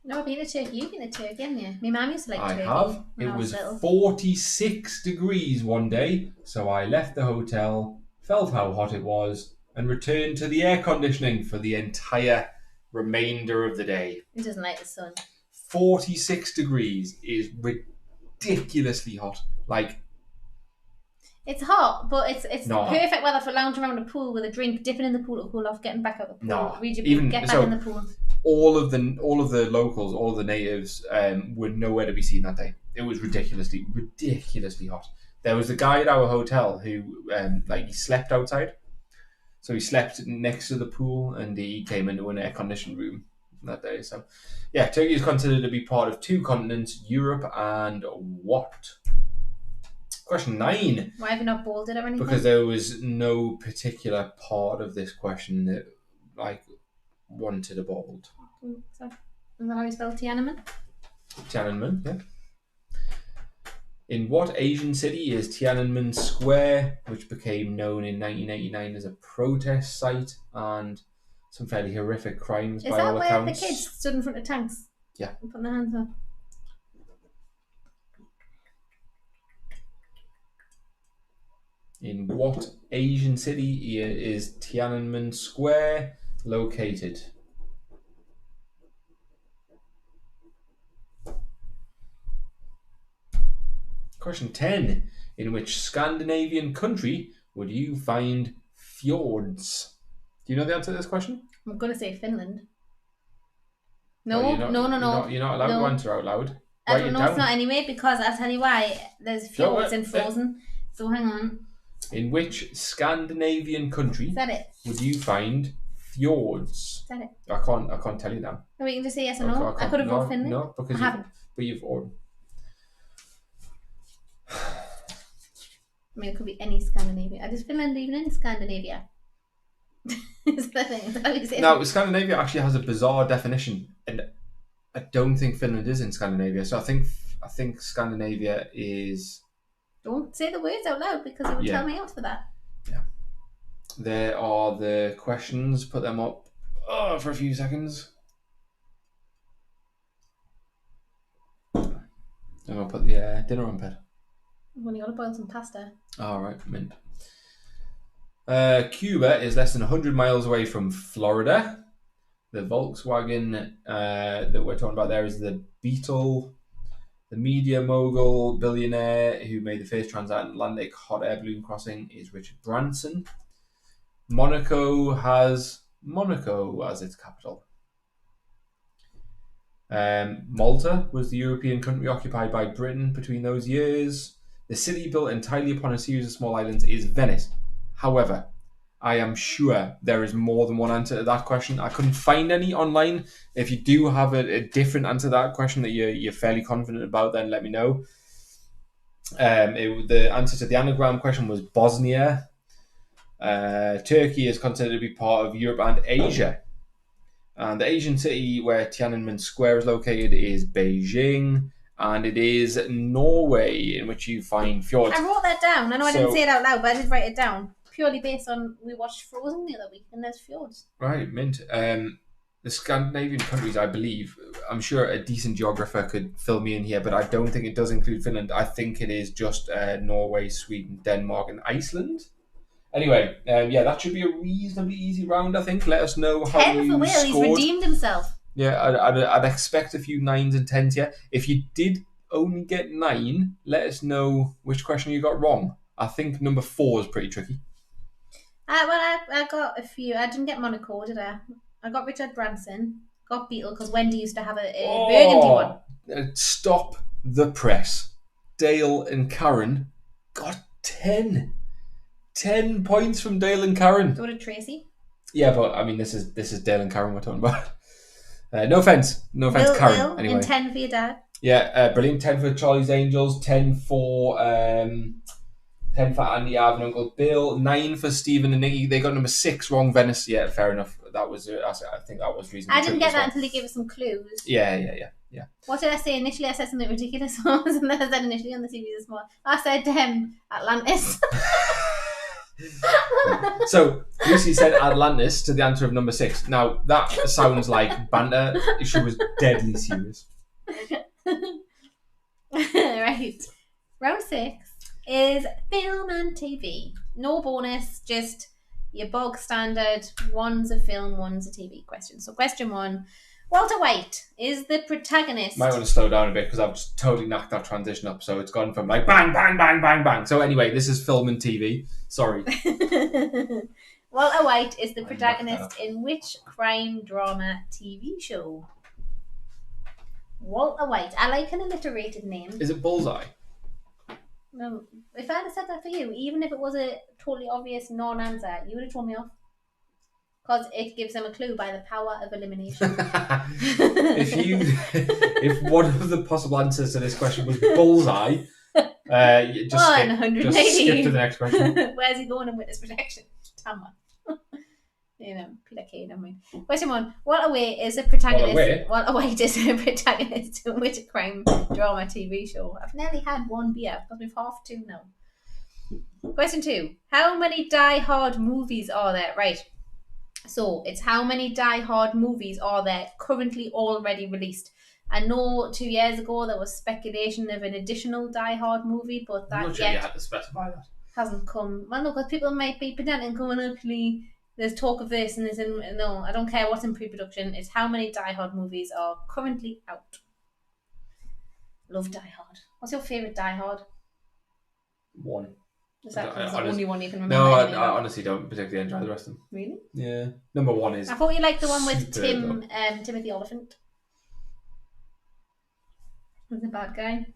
No, I've been to Turkey. You've been to Turkey, haven't you? My mum used to like Turkey. I have. It was 46 degrees one day, so I left the hotel, felt how hot it was, and returned to the air conditioning for the entire remainder of the day. He doesn't like the sun. 46 degrees is ridiculously hot. Like, it's hot, but it's No. perfect weather for lounging around a pool with a drink, dipping in the pool to cool off, getting back out the pool, No. read your Even- book, get back so- in the pool. all of the locals, all of the natives were nowhere to be seen that day. It was ridiculously hot. There was the guy at our hotel who he slept outside. So he slept next to the pool and he came into an air-conditioned room that day. So, yeah, Turkey is considered to be part of 2 continents, Europe and what? Question 9. Why have you not bolded or anything? Because there was no particular part of this question that, wanted a bold. Is that how you spell Tiananmen? Tiananmen, yeah. In what Asian city is Tiananmen Square, which became known in 1989 as a protest site and some fairly horrific crimes Is by that all where accounts? the kids stood in front of tanks? Yeah. And putting their hands up. In what Asian city is Tiananmen Square located? Question 10. In which Scandinavian country would you find fjords? Do you know the answer to this question? I'm going to say Finland. No, No. You're not allowed No. to answer out loud. I Write don't it know, down. it's not anyway, because I'll tell you why. There's fjords in Frozen. So hang on. In which Scandinavian country Is that it? would you find fjords? Is that it? I can't tell you now. No, we can just say yes or no. I could have voted Finland. No, because I haven't. But you've already. I mean, it could be any Scandinavia. Is Finland even in Scandinavia? Is that it? Is that what you say? Now, Scandinavia actually has a bizarre definition, and I don't think Finland is in Scandinavia. So I think Scandinavia is. Don't say the words out loud because it would tell me off for that. Yeah. There are the questions. Put them up for a few seconds. I'm gonna put the dinner on bed. I've only got to boil some pasta. All right, mint. Cuba is less than 100 miles away from Florida. The Volkswagen that we're talking about there is the Beetle. The media mogul billionaire who made the first transatlantic hot air balloon crossing is Richard Branson. Monaco has Monaco as its capital. Malta was the European country occupied by Britain between those years. The city built entirely upon a series of small islands is Venice. However, I am sure there is more than one answer to that question. I couldn't find any online. If you do have a different answer to that question that you're fairly confident about, then let me know. The answer to the anagram question was Bosnia. Turkey is considered to be part of Europe and Asia. And the Asian city where Tiananmen Square is located is Beijing. And it is Norway, in which you find fjords. I wrote that down. I know I didn't say it out loud, but I did write it down. Purely based on, we watched Frozen the other week, and there's fjords. Right, mint. The Scandinavian countries, I believe, I'm sure a decent geographer could fill me in here, but I don't think it does include Finland. I think it is just Norway, Sweden, Denmark, and Iceland. Anyway, that should be a reasonably easy round, I think. Let us know how 10 you for Will, scored. he's redeemed himself. Yeah, I'd expect a few 9s and 10s here. If you did only get 9, let us know which question you got wrong. I think number 4 is pretty tricky. I got a few. I didn't get Monaco, did I? I got Richard Branson. Got Beetle, because Wendy used to have a burgundy one. Stop the press. Dale and Karen got 10. 10 points from Dale and Karen. So did Tracy. Yeah, but I mean, this is Dale and Karen we're talking about. No offense, Karen. Will, anyway, and 10 for your dad. Yeah, brilliant. 10 for Charlie's Angels. 10 10 for Andy, Av, and Uncle Bill. 9 for Stephen and Nikki. They got number 6 wrong. Venice. Yeah, fair enough. That was. I think that was reasonable. I didn't get that until he gave us some clues. Yeah. What did I say initially? I said something ridiculous. And then I said initially on the TV this morning. I said Atlantis. So Lucy said Atlantis to the answer of number 6. Now that sounds like banter. She was deadly serious. Right. Round 6 is film and TV. No bonus, just your bog standard. One's a film, one's a TV question. So question 1. Walter White is the protagonist. Might want to slow down a bit because I've just totally knocked that transition up. So it's gone from like bang, bang, bang, bang, bang. So anyway, this is film and TV. Sorry. Walter White is the protagonist in which crime drama TV show? Walter White. I like an alliterated name. Is it Bullseye? If I had said that for you, even if it was a totally obvious non-answer, you would have told me off. Because it gives them a clue by the power of elimination. If one of the possible answers to this question was Bullseye, just skip to the next question. Where's he going in witness protection? Tama. Peter Kay, never mind. Question 1. Walter White is a protagonist. Walter White is a protagonist in which crime drama TV show? I've nearly had one beer because we've half 2 now. Question 2. How many Die Hard movies are there? Right. So it's how many Die Hard movies are there currently already released? I know 2 years ago there was speculation of an additional Die Hard movie, but that I'm not sure you had to specify that. Hasn't come. Well, no, because people might be pedantic and going, actually, there's talk of this and there's no, I don't care what's in pre-production. It's how many Die Hard movies are currently out. Love Die Hard. What's your favourite Die Hard? 1. Is that the only one you can remember? No, I honestly don't particularly enjoy the rest of them. Really? Yeah. Number 1 is. I thought you liked the one with Timothy Oliphant. Was the bad guy.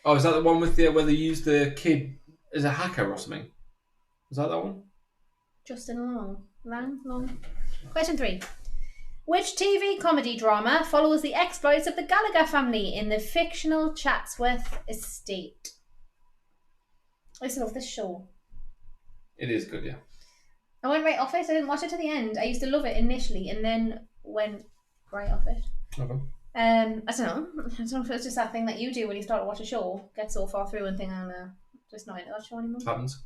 Oh, is that the one with where they used the kid as a hacker or something? Was that one? Justin Long. Question 3. Which TV comedy drama follows the exploits of the Gallagher family in the fictional Chatsworth estate? I used to love this show. It is good, yeah. I went right off it. I didn't watch it to the end. I used to love it initially and then went right off it. Okay. I don't know if it's just that thing that you do when you start to watch a show, get so far through and think, just not into that show anymore. Happens.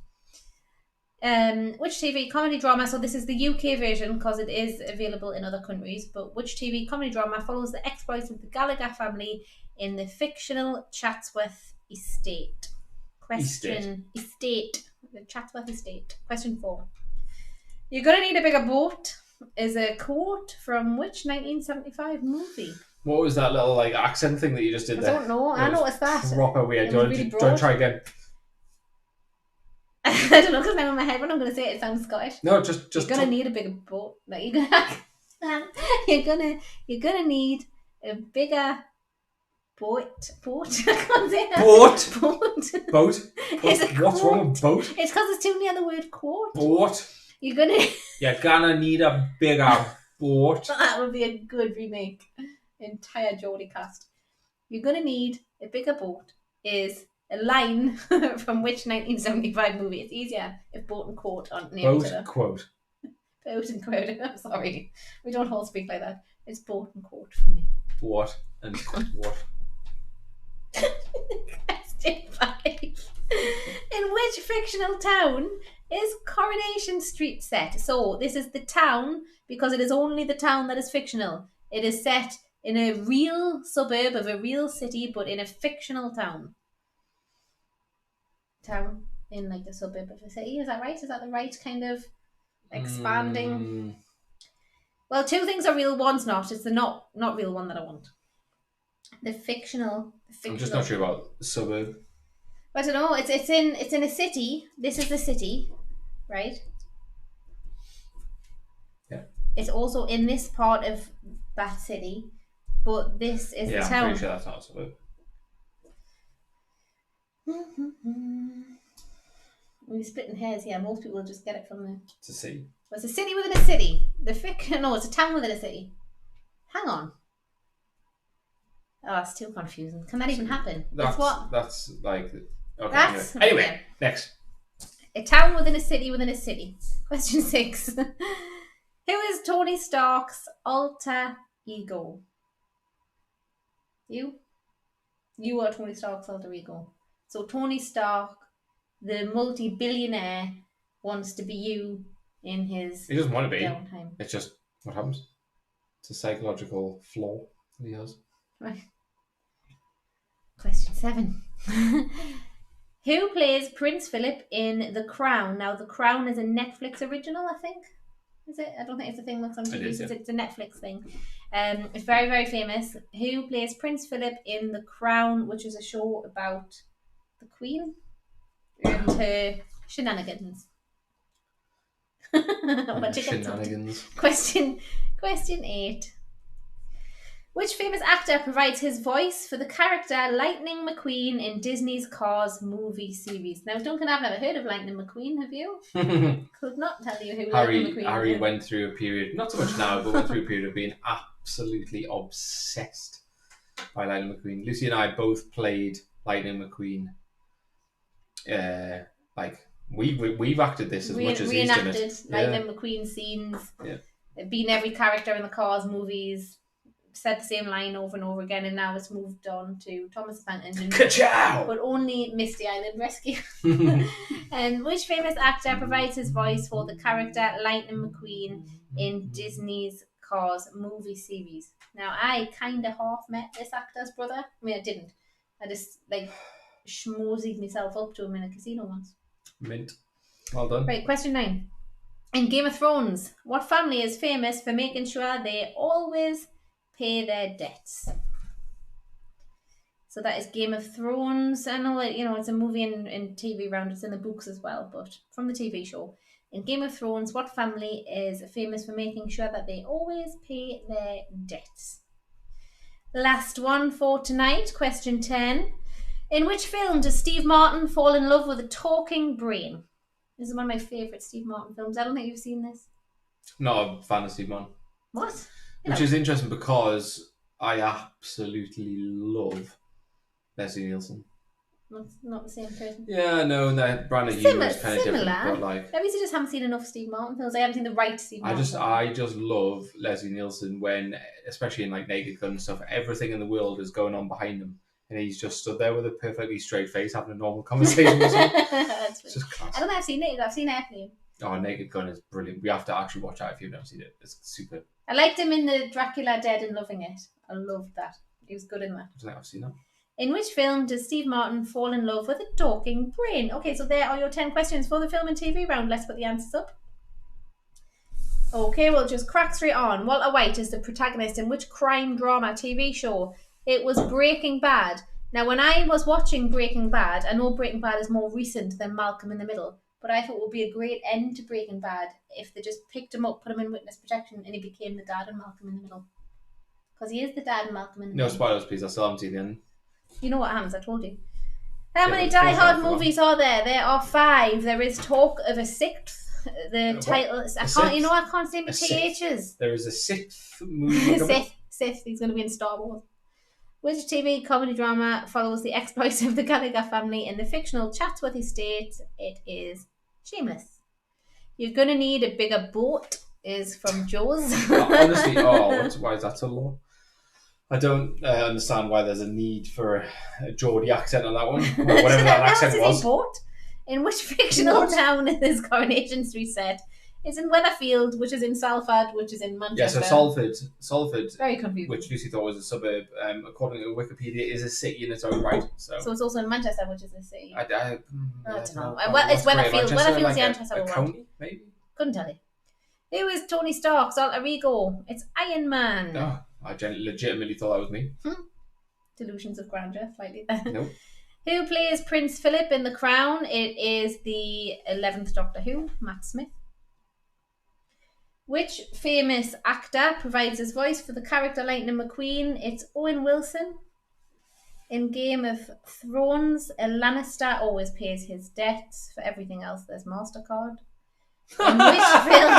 Which TV comedy drama, so this is the UK version because it is available in other countries, but which TV comedy drama follows the exploits of the Gallagher family in the fictional Chatsworth estate? Estate. The Chatsworth estate. Question 4. You're going to need a bigger boat is a quote from which 1975 movie? What was that little accent thing that you just did there? I don't know. I noticed that. Proper weird. Do you want to try again? I don't know because now in my head when I'm going to say it sounds Scottish. No, just. You're going to need a bigger boat. Like you're gonna need a bigger boat. I can't say that. Boat. What's wrong with boat? It's because it's too near the word quote. Boat. You're gonna need a bigger boat. That would be a good remake. Entire Geordie cast. You're gonna need a bigger boat is a line from which 1975 movie? It's easier if boat and quote aren't named each other. Quote. Boat and quote. I'm sorry. We don't all speak like that. It's boat and quote for me. What and what? Question 5. In which fictional town is Coronation Street set? So this is the town because it is only the town that is fictional. It is set in a real suburb of a real city, but in a fictional town. Town in the suburb of a city. Is that right? Is that the right kind of expanding? Well, 2 things are real. One's not. It's the not real one that I want. The fictional. I'm just not sure about suburb. I don't know. It's in a city. This is the city, right? Yeah. It's also in this part of that city, but this is the town. I'm pretty sure that's not a suburb. We're splitting hairs here. Most people will just get it from the. It's a city. Well, it's a city within a city. No, it's a town within a city. Hang on. Oh, it's too confusing. Can that even happen? That's like Okay, anyway, next. A town within a city within a city. Question 6. Who is Tony Stark's alter ego? You? You are Tony Stark's alter ego. So Tony Stark, the multi-billionaire, wants to be you in his He doesn't want to be. downtime. It's just what happens. It's a psychological flaw that he has. Right. Question 7. Who plays Prince Philip in The Crown? Now, The Crown is a Netflix original, I think. Is it? I don't think it's a thing that's on TV. It is, yeah. It's a Netflix thing. It's very, very famous. Who plays Prince Philip in The Crown, which is a show about the Queen and her shenanigans. Shenanigans. Question 8. Which famous actor provides his voice for the character Lightning McQueen in Disney's Cars movie series? Now, Duncan, I've never heard of Lightning McQueen, have you? Could not tell you who Lightning McQueen is. Harry went through a period, not so much now, but went through a period of being absolutely obsessed by Lightning McQueen. Lucy and I both played Lightning McQueen. We've acted this as much as he's done it. Reenacted Lightning McQueen scenes. Yeah. Been every character in the Cars movies. Said the same line over and over again, and now it's moved on to Thomas the Tank Engine. Ka-chow! But only Misty Island Rescue. And which famous actor provides his voice for the character Lightning McQueen in Disney's Cars movie series? Now, I kind of half met this actor's brother. I mean, I didn't. I just schmozied myself up to him in a casino once. Mint. Well done. Right, question 9. In Game of Thrones, what family is famous for making sure they always pay their debts? So that is Game of Thrones. I know it's a movie and TV round. It's in the books as well, but from the TV show. In Game of Thrones, what family is famous for making sure that they always pay their debts? Last one for tonight, question 10. In which film does Steve Martin fall in love with a talking brain? This is one of my favourite Steve Martin films. I don't think you've seen this. Not a fan of Steve Martin. What? Which is interesting because I absolutely love Leslie Nielsen. That's not the same person. Yeah, no, that brand of humour is kind of different. But maybe you just haven't seen enough Steve Martin films. I haven't seen the right Steve Martin. I just love Leslie Nielsen when, especially in Naked Gun and stuff, everything in the world is going on behind him. And he's just stood there with a perfectly straight face having a normal conversation with someone. It's just class. I don't think I've seen Naked. I've seen Airplane. Oh, Naked Gun is brilliant. We have to actually watch that if you've never seen it. It's super. I liked him in the Dracula Dead and Loving It. I loved that. He was good in that. I don't think I've seen that. In which film does Steve Martin fall in love with a talking brain? Okay, so there are your 10 questions for the film and TV round. Let's put the answers up. Okay, we'll just crack straight on. Walter White is the protagonist in which crime drama TV show? It was Breaking Bad. Now, when I was watching Breaking Bad, I know Breaking Bad is more recent than Malcolm in the Middle, but I thought it would be a great end to Breaking Bad if they just picked him up, put him in witness protection, and he became the dad in Malcolm in the Middle. Because he is the dad in Malcolm in the Middle. No spoilers, please. I still haven't seen the end. You know what happens, I told you. How many Die Hard movies are there? There are 5. There is talk of a 6th. The title... I can't say my THs. There is a 6th movie. Sith. He's going to be in Star Wars. Which TV comedy drama follows the exploits of the Gallagher family in the fictional Chatsworth estate? It is Shameless. You're going to need a bigger boat is from Jaws. Honestly, why is that so low? I don't understand why there's a need for a Geordie accent on that one. Or whatever that accent was. Boat? In which fictional town is this Coronation Street set? It's in Weatherfield, which is in Salford, which is in Manchester. Yeah, so Salford, very confusing. Which Lucy thought was a suburb, according to Wikipedia, is a city in its own right. So it's also in Manchester, which is a city. I don't know. It's Weatherfield. Weatherfield's the Manchester one. County, maybe? Couldn't tell you. Who is Tony Stark's alter ego? It's Iron Man. Oh, I legitimately thought that was me. Delusions of grandeur, slightly. Nope. Who plays Prince Philip in The Crown? It is the 11th Doctor Who, Matt Smith. Which famous actor provides his voice for the character Lightning McQueen? It's Owen Wilson. In Game of Thrones, a Lannister always pays his debts. For everything else, there's MasterCard. In which film...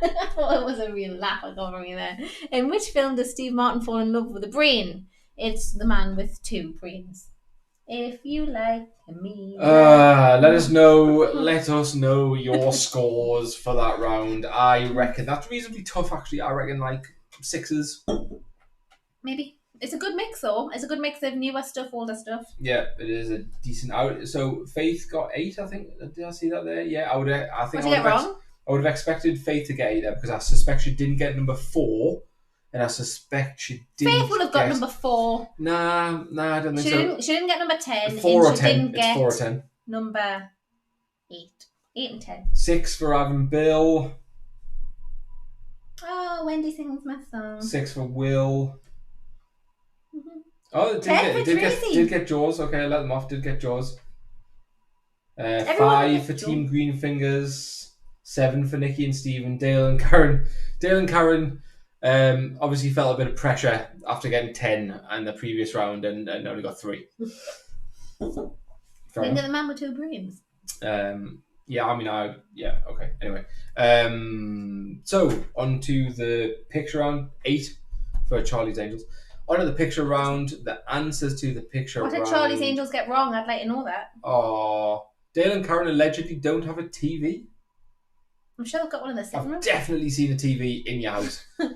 I thought it was a real laugh I got from you there. In which film does Steve Martin fall in love with a brain? It's the man with 2 brains. If you like me. Let us know your scores for that round. I reckon that's reasonably tough, actually. I reckon like 6s. Maybe. It's a good mix, though. It's a good mix of newer stuff, older stuff. Yeah, it is a decent out. So Faith got 8, I think. Did I see that there? Yeah, I would. I think. What did you get wrong? I would have expected Faith to get 8 there because I suspect she didn't get number 4, and I suspect she didn't. Faith would have got number 4. Nah, I don't think so. She didn't get number 10. 4 or and she 10. Didn't it's get 4 or 10. Number 8. 8 and 10. 6 for Avon Bill. Oh, Wendy sings my song. 6 for Will. Mm-hmm. Oh, did get Jaws. Okay, I let them off. Did get Jaws. 5 for Team Green Fingers. 7 for Nikki and Stephen. Dale and Karen. Obviously felt a bit of pressure after getting 10 in the previous round and only got 3. Didn't get the man with 2 brains. Okay. Anyway, so on to the picture round. 8 for Charlie's Angels. On to the picture round. The answers to the picture round. What did Charlie's Angels get wrong? I'd like to know that. Oh, Dale and Karen allegedly don't have a TV. I'm sure they've got one in the sitting room. I've definitely seen a TV in your house. You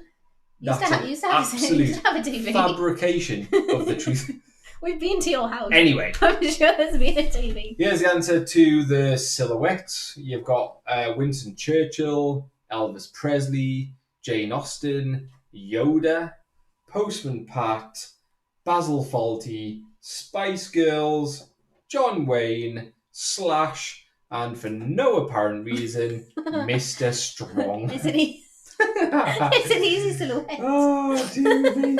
used to have a TV. Fabrication of the truth. We've been to your house. Anyway. I'm sure there's been a TV. Here's the answer to the silhouette. You've got Winston Churchill, Elvis Presley, Jane Austen, Yoda, Postman Pat, Basil Fawlty, Spice Girls, John Wayne, Slash, and for no apparent reason, Mr. Strong. It's an easy silhouette. Oh, dear me.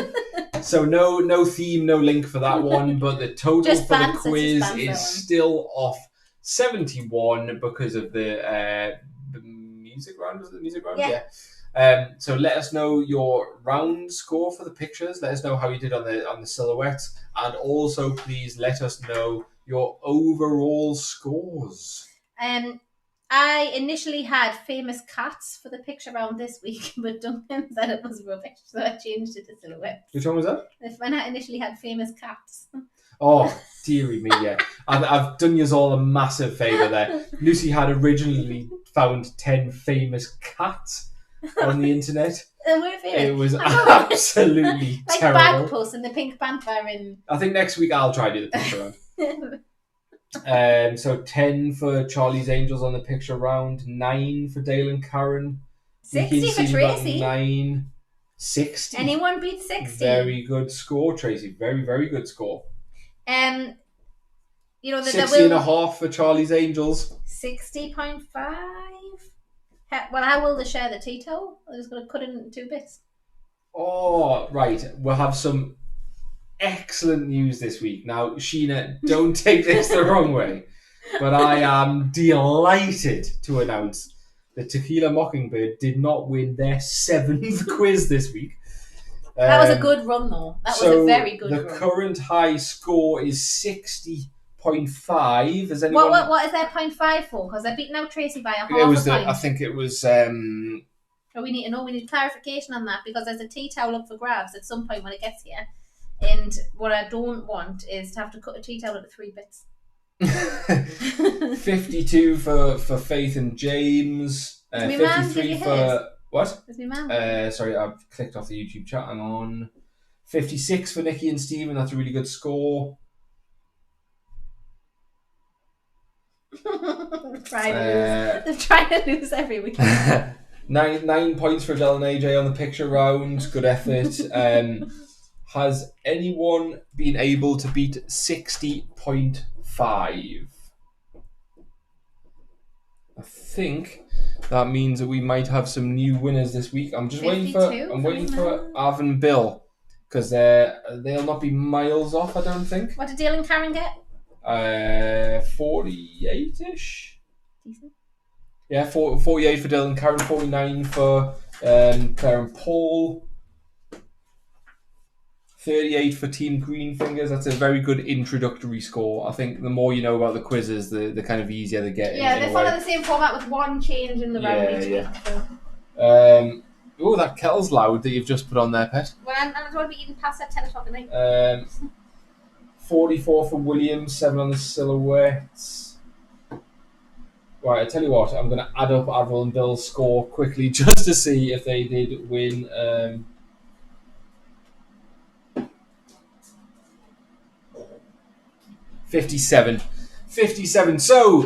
So no theme, no link for that one, but the total just for the quiz is still off 71 because of the music round. Was it the music round? Yeah. So let us know your round score for the pictures. Let us know how you did on the silhouettes, and also please let us know your overall scores. I initially had famous cats for the picture round this week, but Duncan said it was rubbish, so I changed it to silhouette. Which one was that? When I initially had famous cats. Oh, dearie me, yeah. I've done you all a massive favour there. Lucy had originally found 10 famous cats on the internet. It was absolutely like terrible. Like Bagpuss and the Pink Panther and... I think next week I'll try to do the picture round. So 10 for Charlie's Angels on the picture round, 9 for Dale and Karen, 60 for Tracy. 9, 60. Anyone beat 60? Very good score, Tracy. Very, very good score. 60 and a half for Charlie's Angels. 60.5. Well, how will they share the tea towel? I'm just going to cut it into 2 bits. Oh, right. We'll have some excellent news this week. Now, Sheena, don't take this the wrong way, but I am delighted to announce that Tequila Mockingbird did not win their 7th quiz this week. That was a good run, though. That was a very good run. The current high score is 60.5. Is anyone... What is their 0.5 for? Because they're beating out Tracy by a half a point. I think it was... We need to know. We need clarification on that, because there's a tea towel up for grabs at some point when it gets here. And what I don't want is to have to cut a tea towel into 3 bits. 52 for Faith and James. 53 for... What? It's me, man. Sorry, I've clicked off the YouTube chat. I'm on 56 for Nikki and Stephen. That's a really good score. They're trying to lose every week. 9 points for Adele and AJ on the picture round. Good effort. Has anyone been able to beat 60.5? I think that means that we might have some new winners this week. I'm just waiting for Avon Bill, because they'll not be miles off, I don't think. What did Dale and Karen get? 48-ish. Decent. Yeah, 48 for Dale and Karen, 49 for Claire and Paul. 38 for Team Green Fingers. That's a very good introductory score. I think the more you know about the quizzes, the kind of easier they get. Yeah, they follow the same format with one change in the round each week. So. Oh, that kettle's loud that you've just put on there, Pet. Well, I don't want to be eating past at 10 o'clock at night. 44 for Williams, 7 on the silhouettes. Right, I tell you what, I'm going to add up Avril and Bill's score quickly just to see if they did win. 57. So,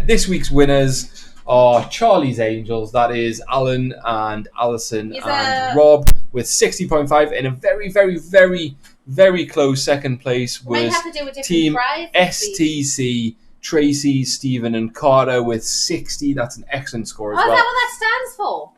this week's winners are Charlie's Angels. That is Alan and Alison and Rob with 60.5. And a very, very, very, very close second place was Team STC, Tracy, Stephen and Carter with 60. That's an excellent score as well. Oh, is that what that stands for?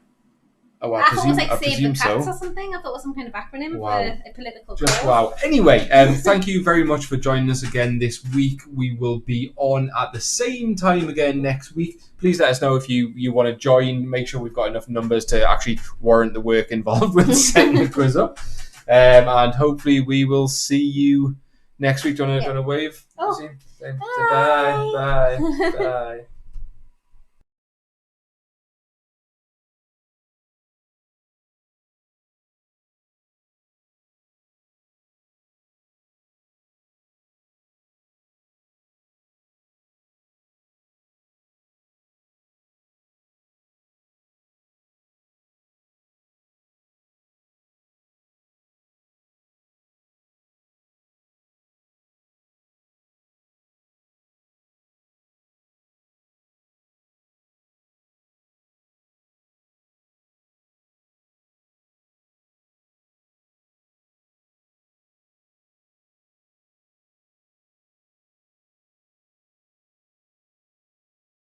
Oh, I thought it was like Save the Cats or something. I thought it was some kind of acronym for a political cause. Wow. Anyway, thank you very much for joining us again this week. We will be on at the same time again next week. Please let us know if you want to join. Make sure we've got enough numbers to actually warrant the work involved with setting the quiz up. And hopefully we will see you next week. Do you want to wave? Oh. Bye. Bye.